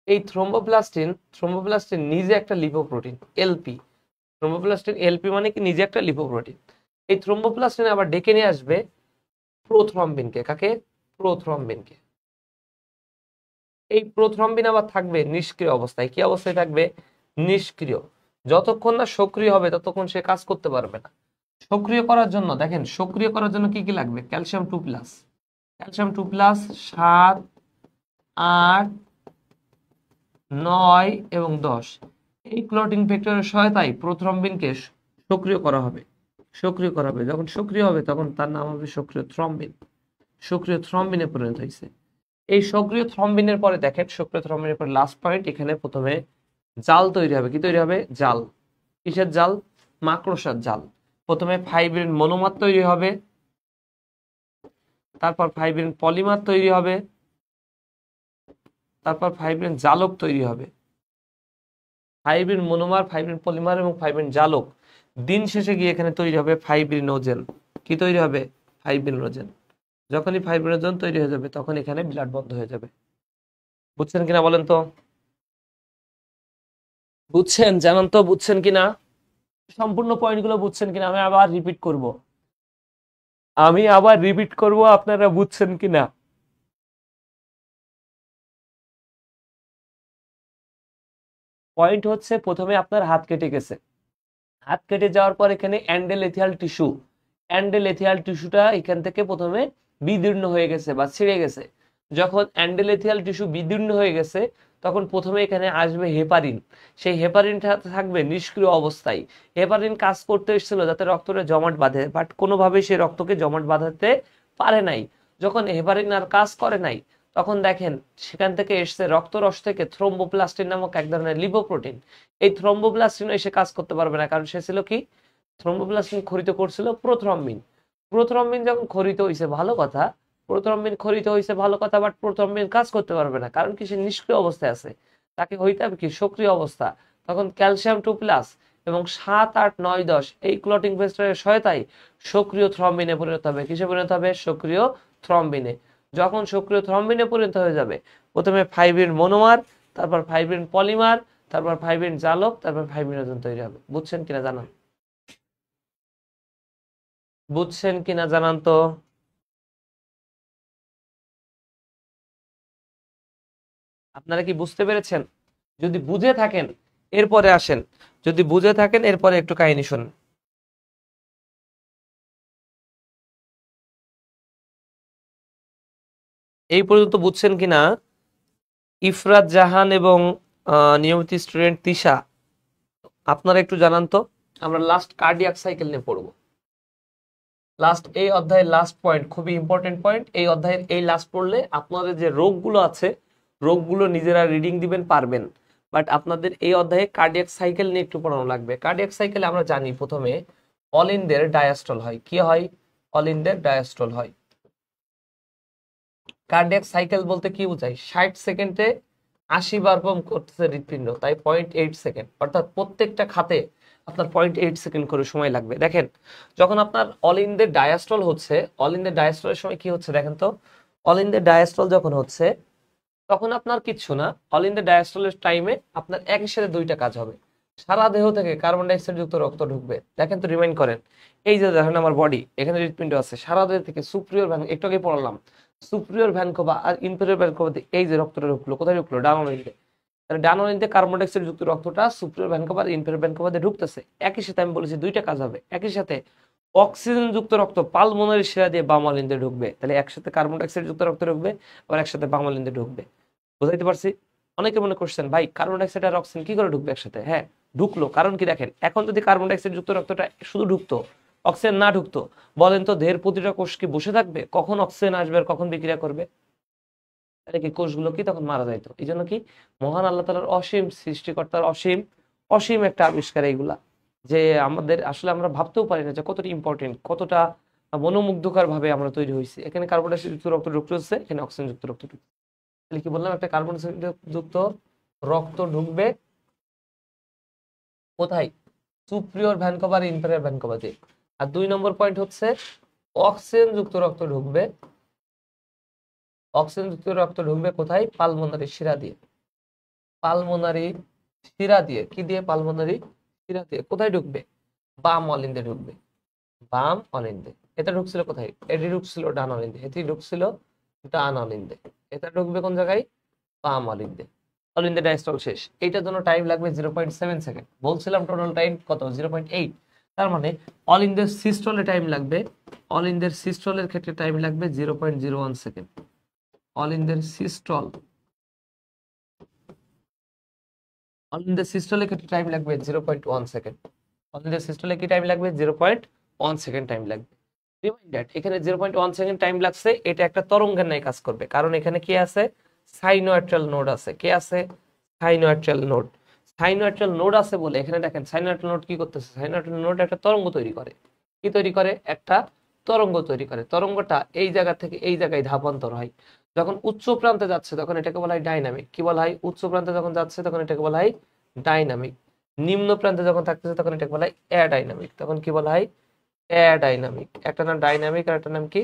এই থ্রোম্বোপ্লাস্টিন নিজে একটা লিপোপ্রোটিন, এলপি। থ্রোম্বোপ্লাস্টিন এলপি মানে কি? নিজে একটা লিপোপ্রোটিন। এই থ্রোম্বোপ্লাস্টিন আবার ডেকে নিয়ে আসবে প্রোথ্রম্বিনকে। কাকে? প্রোথ্রম্বিনকে। এই প্রোথ্রম্বিন আবার থাকবে নিষ্ক্রিয় অবস্থায়। কি অবস্থায় থাকবে? নিষ্ক্রিয়। যতক্ষণ না সক্রিয় হবে ততক্ষণ সে কাজ করতে পারবে না। সক্রিয় করার জন্য দেখেন, সক্রিয় করার জন্য কি কি লাগবে? ক্যালসিয়াম 2+। ক্যালসিয়াম 2+, 7, 8, 9 এবং 10 এই ক্লটিং ফ্যাক্টরের সহায়তায় প্রোথ্রম্বিনকে সক্রিয় করা হবে। যখন সক্রিয় হবে তখন তার নাম হবে সক্রিয় থ্রম্বিন। সক্রিয় থ্রম্বিনে পরিণত হয়েছে। এই সক্রিয় থ্রম্বিনের পরে দেখেন, সক্রিয় থ্রম্বিনের পরে লাস্ট পয়েন্ট, এখানে প্রথমে জাল তৈরি হবে। কি তৈরি হবে? জাল। কিসের জাল? মাকড়সার জাল। প্রথমে ফাইব্রিন মনোমার তৈরি হবে, তারপর ফাইব্রিন পলিমার তৈরি হবে, তারপর ফাইব্রিন জালক তৈরি হবে। ফাইব্রিন মনোমার, ফাইব্রিন পলিমার এবং ফাইব্রিন জালক। দিন শেষে গিয়ে এখানে তৈরি হবে ফাইব্রিনোজেন। কি তৈরি হবে? ফাইব্রিনোজেন। যখনই ফাইব্রিনোজেন তৈরি হয়ে যাবে তখন এখানে ব্লাড বন্ধ হয়ে যাবে। বুঝছেন কিনা বলেন তো? বুঝছেন? জানান তো বুঝছেন কিনা, সম্পূর্ণ পয়েন্টগুলো বুঝছেন কিনা। আমি আবার রিপিট করব, আপনারা বুঝছেন কিনা। পয়েন্ট হচ্ছে, প্রথমে আপনার হাত কেটে গেছে, হাত কেটে যাওয়ার পর এখানে অ্যান্ডেলেথিয়াল টিস্যুটা এখান থেকে প্রথমে বিদীর্ণ হয়ে গেছে বা ছিঁড়ে গেছে। যখন অ্যান্ডেলেথিয়াল টিস্যু বিদীর্ণ হয়ে গেছে তখন প্রথমে এখানে আসবে হেপারিন। সেই হেপারিনটা থাকবে নিষ্ক্রিয় অবস্থায়। হেপারিন কাজ করতে এসেছিল যাতে রক্তটা জমাট বাঁধে, বাট কোনোভাবে সে রক্তকে জমাট বাঁধাতে পারে নাই। যখন হেপারিন আর কাজ করে নাই তখন দেখেন সেখান থেকে এসছে রক্তরস থেকে থ্রোম্বোপ্লাস্টিন নামক এক ধরনের লিপোপ্রোটিন। এই থ্রোম্বোপ্লাস্টিন এসে কাজ করতে পারবে না, কারণ সে ছিল কি? থ্রোম্বোপ্লাস্টিন খরিত করছিল প্রোথ্রম্বিন। প্রোথ্রম্বিন যখন খরিত হয়েছে ভালো কথা, বাট প্রোথ্রম্বিন কাজ করতে পারবে না, কারণ কি? সে নিষ্ক্রিয় অবস্থায় আছে। তাকে হইতে হবে কি? সক্রিয় অবস্থা। তখন ক্যালসিয়াম 2+ এবং 7, 8, 9, 10 এই ক্লটিং ফ্যাক্টরের সহায়তায় সক্রিয় থ্রম্বিনে পরিণত হবে। কিসে পরিণত হবে? সক্রিয় থ্রম্বিনে। যখন সক্রিয় থ্রম্বিনে পরিণত হয়ে যাবে, প্রথমে ফাইব্রিন মনোমার, তারপর ফাইব্রিন পলিমার, তারপর ফাইব্রিন জালক, তারপর ফাইব্রিনোজেন তৈরি হবে। বুঝছেন কিনা জানান? তো? আপনারা কি বুঝতে পেরেছেন? যদি বুঝে থাকেন এরপরে আসেন, যদি বুঝে থাকেন এরপরে একটু কাহিনী শুনুন। এই পর্যন্ত বুঝছেন কিনা ইফরাত জাহান এবং নিয়মিত স্টুডেন্ট তিশা, আপনারা একটু জানান তো। আমরা লাস্ট কার্ডিয়াক সাইকেল নিয়ে পড়বো। লাস্ট এই অধ্যায়ের লাস্ট পয়েন্ট খুবই ইম্পর্টেন্ট পয়েন্ট। এই অধ্যায়ের এই লাস্ট পড়লে আপনাদের যে রোগগুলো আছে রোগগুলো নিজেরা রিডিং দিবেন পারবেন, বাট আপনাদের এই অধ্যায়ে কার্ডিয়াক সাইকেল নিয়ে একটু পড়ানো লাগবে। কার্ডিয়াক সাইকেলে আমরা জানি প্রথমে অলিন্দের ডায়াস্টল হয়। কি হয়? অলিন্দের ডায়াস্টল হয়। কার্ডিয়াক সাইকেল বলতে কি বোঝায়? 60 সেকেন্ডে 80 বার পাম্প করতেছে হৃৎপিণ্ড, তাই 0.8 সেকেন্ড, অর্থাৎ প্রত্যেকটা খাতে আপনার 0.8 সেকেন্ড করে সময় লাগবে। দেখেন যখন আপনার অল ইন দ্য ডায়াস্টল হচ্ছে, অল ইন দ্য ডায়াস্টলের সময় কি হচ্ছে দেখেন তো, অল ইন দ্য ডায়াস্টল যখন হচ্ছে তখন আপনার কিচ্ছু না, অল ইন দ্য ডায়াস্টলের টাইমে আপনার একই সাথে দুইটা কাজ হবে। সারা দেহ থেকে কার্বন ডাইঅক্সাইড যুক্ত রক্ত ঢুকবে। দেখেন তো, রিমাইন্ড করেন, এই যে দেখেন আমার বডি, এখানে হৃৎপিণ্ড আছে, সারা দেহ থেকে সুপ্রিয়র ভ্যান, একটু আগে পড়ালাম, সুপ্রিয়র ভ্যানকোভা আর ইনফেরিয়র ভ্যানকোভাতে এই যে রক্তটা ঢুকলো, কোথায় ঢুকলো? ডানোনিতে। তাহলে ডানোনিতে কার্বন ডাইঅক্সাইড যুক্ত রক্তটা সুপ্রিয়র ভ্যানকোভা আর ইনফেরিয়র ভ্যানকোভাতে ঢুকতেছে। একই সাথে আমি বলেছি দুইটা কাজ হবে, একই সাথে অক্সিজেন যুক্ত রক্ত পালমোনারি শিরা দিয়ে বাম অলিন্দে ঢুকবে। তাহলে একসাথে কার্বন ডাইঅক্সাইড যুক্ত রক্ত ঢুকবে, আবার একসাথে বাম অলিন্দে ঢুকবে। বুঝাইতে পারছি? অনেকে মনে করছেন ভাই কার্বন ডাইঅক্সাইড আর অক্সিজেন কি করে ঢুকবে একসাথে? হ্যাঁ, ঢুকলো। কারণ কি দেখেন, এখন যদি কার্বন ডাইঅক্সাইড যুক্ত রক্তটা শুধু ঢুকতো, অক্সিজেন না ঢুকতো, বলেন তো দেহের প্রতিটা কোষ কি বসে থাকবে? কখন অক্সিজেন আসবে আর কখন বিক্রিয়া করবে? তাহলে কি কোষগুলো কি তখন মারা যাইতো। এই জন্য কি মহান আল্লাহ তাআলার অসীম সৃষ্টিকর্তার অসীম অসীম একটা আবিষ্কার এইগুলা, যে আমাদের আসলে আমরা ভাবতেও পারি না যে কতটা ইম্পর্টেন্ট, কতটা মনোমুগ্ধকর ভাবে আমরা তৈরি হয়েছি। এখানে কার্বন ডাইঅক্সাইড যুক্ত রক্ত ঢুকতেছে, এখানে অক্সিজেন যুক্ত রক্ত ঢুকছে। তাহলে কি বললাম, একটা কার্বন ডাইঅক্সাইড যুক্ত রক্ত ঢুকবে কোথায়? সুপ্রিয়র ভ্যানকোভা আর ইনফেরিয়র ভ্যানকোভাতে। আর 2 নম্বর পয়েন্ট হচ্ছে অক্সিজেন যুক্ত রক্ত ঢুকবে, অক্সিজেন যুক্ত রক্ত ঢুকবে কোথায়? পালমোনারি শিরা দিয়ে। পালমোনারি শিরা দিয়ে, কি দিয়ে? পালমোনারি শিরা দিয়ে। কোথায় ঢুকবে? বাম অলিন্দে ঢুকবে, বাম অলিন্দে। এটা ঢুকছিল কোথায়? এটি ঢুকছিল ডান অলিন্দে, এটি ঢুকছিল ডান অলিন্দে। এটা ঢুকবে কোন জায়গায়? বাম অলিন্দে। অলিন্দে ডায়াস্টল শেষ। এইটার জন্য টাইম লাগবে 0.7 সেকেন্ড। বলছিলাম টোটাল টাইম কত? 0.8। তার মানে অলিন্দের সিস্টলে টাইম লাগবে, অলিন্দের সিস্টলের ক্ষেত্রে টাইম লাগবে 0.01 সেকেন্ড। অলিন্দের সিস্টল, অলিন্দের সিস্টলের ক্ষেত্রে টাইম লাগবে 0.1 সেকেন্ড। অলিন্দের সিস্টলে কি টাইম লাগবে? 0.1 সেকেন্ড টাইম লাগবে। রিমাইন্ডার, এখানে 0.1 সেকেন্ড টাইম লাগছে, এটা একটা তরঙ্গের ন্যায় কাজ করবে, কারণ এখানে কি আছে? সাইনোয়াট্রাল নোড আছে। কে আছে? সাইনোয়াট্রাল নোড। সাইনোয়াট্রাল নোড আছে বলে এখানে দেখেন সাইনোয়াট্রাল নোড কি করতেছে? সাইনোয়াট্রাল নোড একটা তরঙ্গ তৈরি করে। কি তৈরি করে? একটা তরঙ্গ তৈরি করে। তরঙ্গটা এই জায়গা থেকে এই জায়গায় ধাপান্তর হয়। যখন উচ্চ প্রান্তে যাচ্ছে তখন এটাকে বলা হয় ডাইনামিক। কি বলা হয়? উচ্চ প্রান্তে যখন যাচ্ছে তখন এটাকে বলা হয় ডাইনামিক। নিম্ন প্রান্তে যখন থাকতেছে তখন এটাকে বলা হয় অ্যাডাইনামিক। তখন কি বলা হয়? অ্যাডাইনামিক। একটা নাম ডাইনামিক আর একটা নাম কি?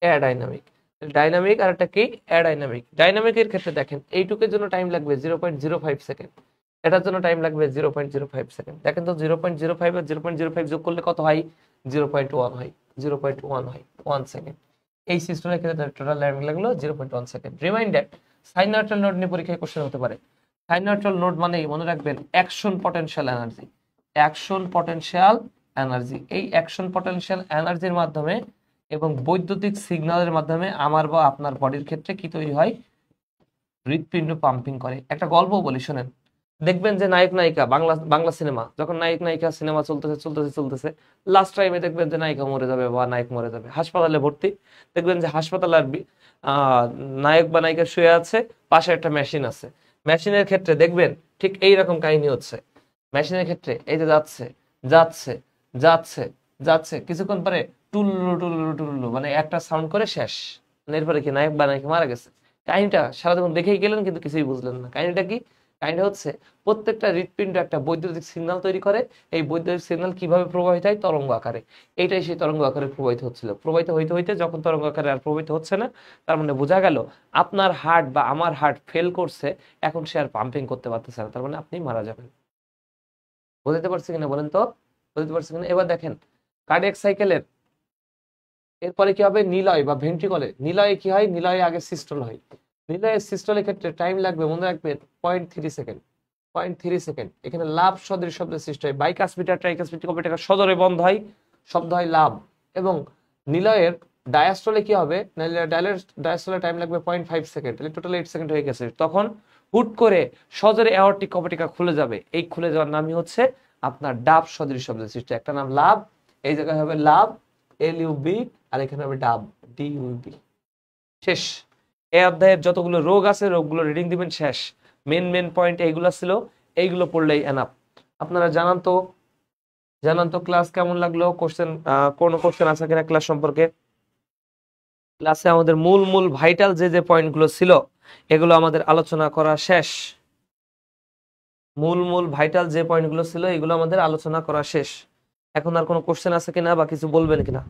অ্যাডাইনামিক। ডাইনামিক আর একটা কি? অ্যাডাইনামিক। ডাইনামিকের ক্ষেত্রে দেখেন এইটুকুর জন্য টাইম লাগবে 0.05 সেকেন্ড, এটার জন্য টাইম লাগবে 0.05 সেকেন্ড। দেখেন তো 0.05 আর 0.05 যোগ করলে কত হয়? 0.1 হয়। 0.1 হয়, 1 সেকেন্ড। এই সিস্টেমের ক্ষেত্রে টোটাল টাইম লাগলো 0.1 সেকেন্ড। রিমাইন্ডার, সাইনোয়াট্রাল নোড নিয়ে পরীক্ষায় কোশ্চেন হতে পারে। সাইনোয়াট্রাল নোড মানে মনে রাখবেন action potential energy. Action potential energy, এই অ্যাকশন পটেনশিয়াল এনার্জির মাধ্যমে এবং বৈদ্যুতিক সিগন্যালের মাধ্যমে আমার বা আপনার বডির ক্ষেত্রে কি তৈরি হয়? হৃৎপিণ্ড পাম্পিং করে। একটা গল্প বলি শোনেন। দেখবেন যে নায়ক নায়িকা, বাংলা বাংলা সিনেমা, যখন নায়ক নায়িকা সিনেমা চলতেছে চলতেছে চলতেছে, লাস্ট টাইমে দেখবেন যে নায়িকা মরে যাবে বা নায়ক মরে যাবে, হাসপাতালে ভর্তি। দেখবেন যে হাসপাতালে আর নায়ক বা নায়িকা শুয়ে আছে, পাশে একটা মেশিন আছে। মেশিনের ক্ষেত্রে দেখবেন ঠিক এইরকম কাহিনী হচ্ছে। মেশিনের ক্ষেত্রে এই যে যাচ্ছে যাচ্ছে যাচ্ছে যাচ্ছে, কিছুক্ষণ পরে টুল্লু টুল্লু টুল্লু মানে একটা সাউন্ড করে শেষ। মানে এরপরে কি নায়ক বা নায়িকা মারা গেছে। কাহিনীটা সারা জীবন দেখেই গেলেন কিন্তু কিছুই বুঝলেন না। কাহিনীটা কি? কাহিনীটা হচ্ছে প্রত্যেকটা হৃৎপিণ্ড একটা বৈদ্যুতিক সিগন্যাল তৈরি করে। এই বৈদ্যুতিক সিগন্যাল কিভাবে প্রবাহিত হয়? তরঙ্গ আকারে। এইটাই সেই তরঙ্গ আকারে প্রবাহিত হচ্ছিল। প্রবাহিত হইতে হইতে যখন তরঙ্গ আকারে আর প্রবাহিত হচ্ছে না, তার মানে বোঝা গেল আপনার হার্ট বা আমার হার্ট ফেল করছে, এখন সে আর পাম্পিং করতে পারতেছে না, তার মানে আপনি মারা যাবেন। বুঝতে পারছি কিনা বলেন তো? বুঝতে পারছি কিনা? এবার দেখেন কার্ডিয়াক সাইকেলের এরপরে কি হবে? নিলয় বা ভেন্ট্রিকলে। নিলয়ে কি হয়? নিলয়ে আগে সিস্টল হয়। নিলয়ের সিস্টলের ক্ষেত্রে টাইম লাগবে মনে রাখবেন 0.3 সেকেন্ড। 0.3 সেকেন্ড। এখানে লাভ সদৃশ শব্দের সৃষ্টি হয়। বাইকাসপিটার ট্রাইকাসপিটার কপিটার সদরে বন্ধ হয়, শব্দ হয় লাভ। এবং নিলয়ের ডায়াস্টলে কি হবে? ডায়াস্টলে টাইম লাগবে 0.5 সেকেন্ড। তাহলে টোটাল 8 সেকেন্ড হয়ে গেছে। তখন হুট করে সজরে অ্যাওর্টিক কপিটিকা খুলে যাবে। এই খুলে যাওয়ার নামই হচ্ছে আপনার ডাব সদৃশ শব্দের সৃষ্টি। একটা নাম লাভ, এই জায়গায় হবে লাভ LUB, আর এখানে হবে ডাব DUB। শেষ। এই অধ্যায়ের যতগুলো রোগ আছে রোগগুলো রিডিং দিবেন, শেষ। মেন মেন পয়েন্ট এইগুলো ছিল, এইগুলো পড়লেই এনাফ। আপনারা জানান তো ক্লাস কেমন লাগলো? কোনো কোশ্চেন আছে কিনা ক্লাস সম্পর্কে? ক্লাসে আমাদের মূল মূল ভাইটাল যে পয়েন্টগুলো ছিল এগুলো আমাদের আলোচনা করা শেষ। মূল মূল ভাইটাল যে পয়েন্টগুলো ছিল এগুলো আমাদের আলোচনা করা শেষ। এখন আর কোনো কোশ্চেন আছে কিনা বা কিছু বলবেন কিনা?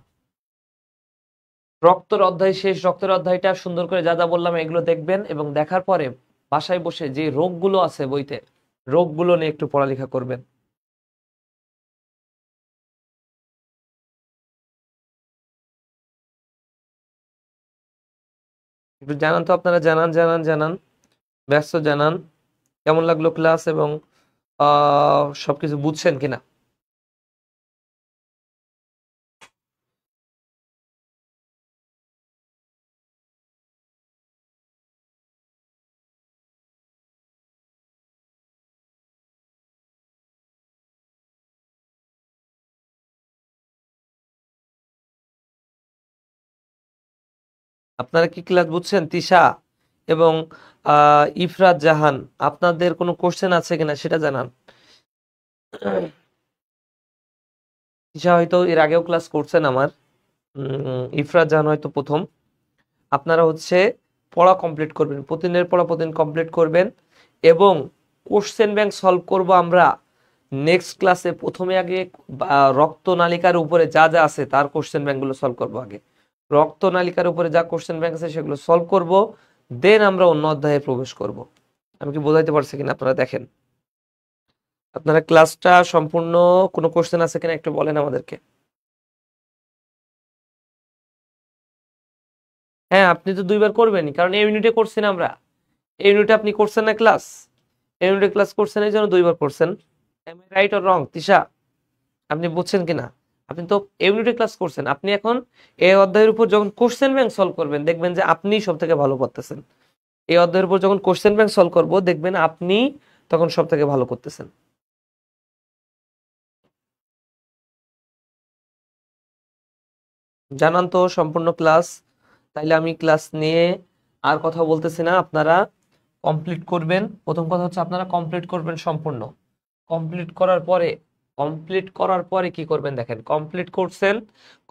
রক্তের অধ্যায় শেষ। রক্তের অধ্যায়টা সুন্দর করে যা যা বললাম এগুলো দেখবেন, এবং দেখার পরে বাসায় বসে যে রোগগুলো আছে বইতে, রোগগুলো নিয়ে একটু পড়ালেখা করবেন। একটু জানান তো আপনারা, জানান ব্যস্ত জানান কেমন লাগলো ক্লাস, এবং সবকিছু বুঝছেন কিনা। আপনারা কি ক্লাস বুঝছেন? তিশা এবং ইফরাত জাহান, আপনাদের কোনো কোশ্চেন আছে কিনা সেটা জানান। তিশা হয়তো এর আগেও ক্লাস করছেন আমার, ইফরাত জাহান হয়তো প্রথম। আপনারা পড়া কমপ্লিট করবেন, প্রতিদিনের পড়া প্রতিদিন কমপ্লিট করবেন, এবং কোশ্চেন ব্যাংক সলভ করব আমরা নেক্সট ক্লাসে। প্রথমে আগে রক্ত নালিকার উপরে যা যা আছে তার কোশ্চেন ব্যাংকগুলো সলভ করব। আগে রক্ত নালিকার উপরে যা কোশ্চেন ব্যাংক আছে সেগুলো সলভ করব, দেন আমরা অন্য অধ্যায়ে প্রবেশ করব। আমি কি বোঝাইতে পারছি কিনা আপনারা দেখেন। আপনারা ক্লাসটা সম্পূর্ণ, কোনো কোশ্চেন আছে কিনা একটু বলেন আমাদেরকে। হ্যাঁ, আপনি তো 2বার করবেনই, কারণ এই ইউনিটে করছেন আমরা। এই ইউনিটে আপনি করছেন না ক্লাস, এই ইউনিটে ক্লাস করছেন, এই জন্য 2বার করছেন। Am I right or wrong Tisha? আপনি বুঝছেন কিনা? আপনি তো ইউনিটে ক্লাস করছেন, আপনি এখন এই অধ্যায়ের উপর যখন কোশ্চেন ব্যাংক সলভ করবেন দেখবেন যে আপনি সব থেকে ভালো করতেছেন। এই অধ্যায়ের উপর যখন কোশ্চেন ব্যাংক সলভ করব দেখবেন আপনি তখন সব থেকে ভালো করতেছেন। জানান তো সম্পূর্ণ ক্লাস। তাইলে আমি ক্লাস নিয়ে আর কথা বলতেছি না, আপনারা কমপ্লিট করবেন। প্রথম কথা আপনারা কমপ্লিট করবেন সম্পূর্ণ। কমপ্লিট করার পরে কি করবেন দেখেন, কমপ্লিট করছেন,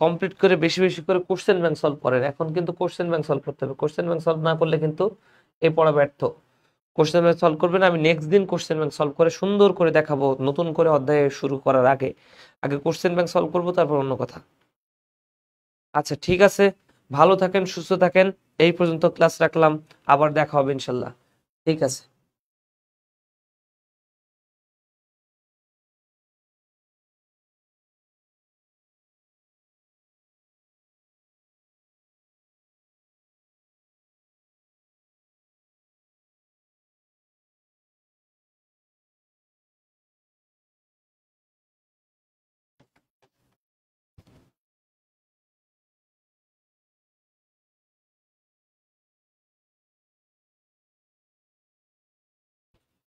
কমপ্লিট করে বেশি বেশি করে কোশ্চেন ব্যাংক সলভ করেন। এখন কিন্তু কোশ্চেন ব্যাংক সলভ করতে হবে, কোশ্চেন ব্যাংক সলভ না করলে কিন্তু এই পড়া ব্যর্থ। কোশ্চেন ব্যাংক সলভ করবেন, আমি নেক্সট দিন কোশ্চেন ব্যাংক সলভ করে সুন্দর করে দেখাবো নতুন করে অধ্যায় শুরু করার আগে। আগে কোশ্চেন ব্যাংক সলভ করবো, তারপর অন্য কথা। আচ্ছা ঠিক আছে, ভালো থাকেন, সুস্থ থাকেন। এই পর্যন্ত ক্লাস রাখলাম, আবার দেখা হবে ইনশাল্লাহ। ঠিক আছে।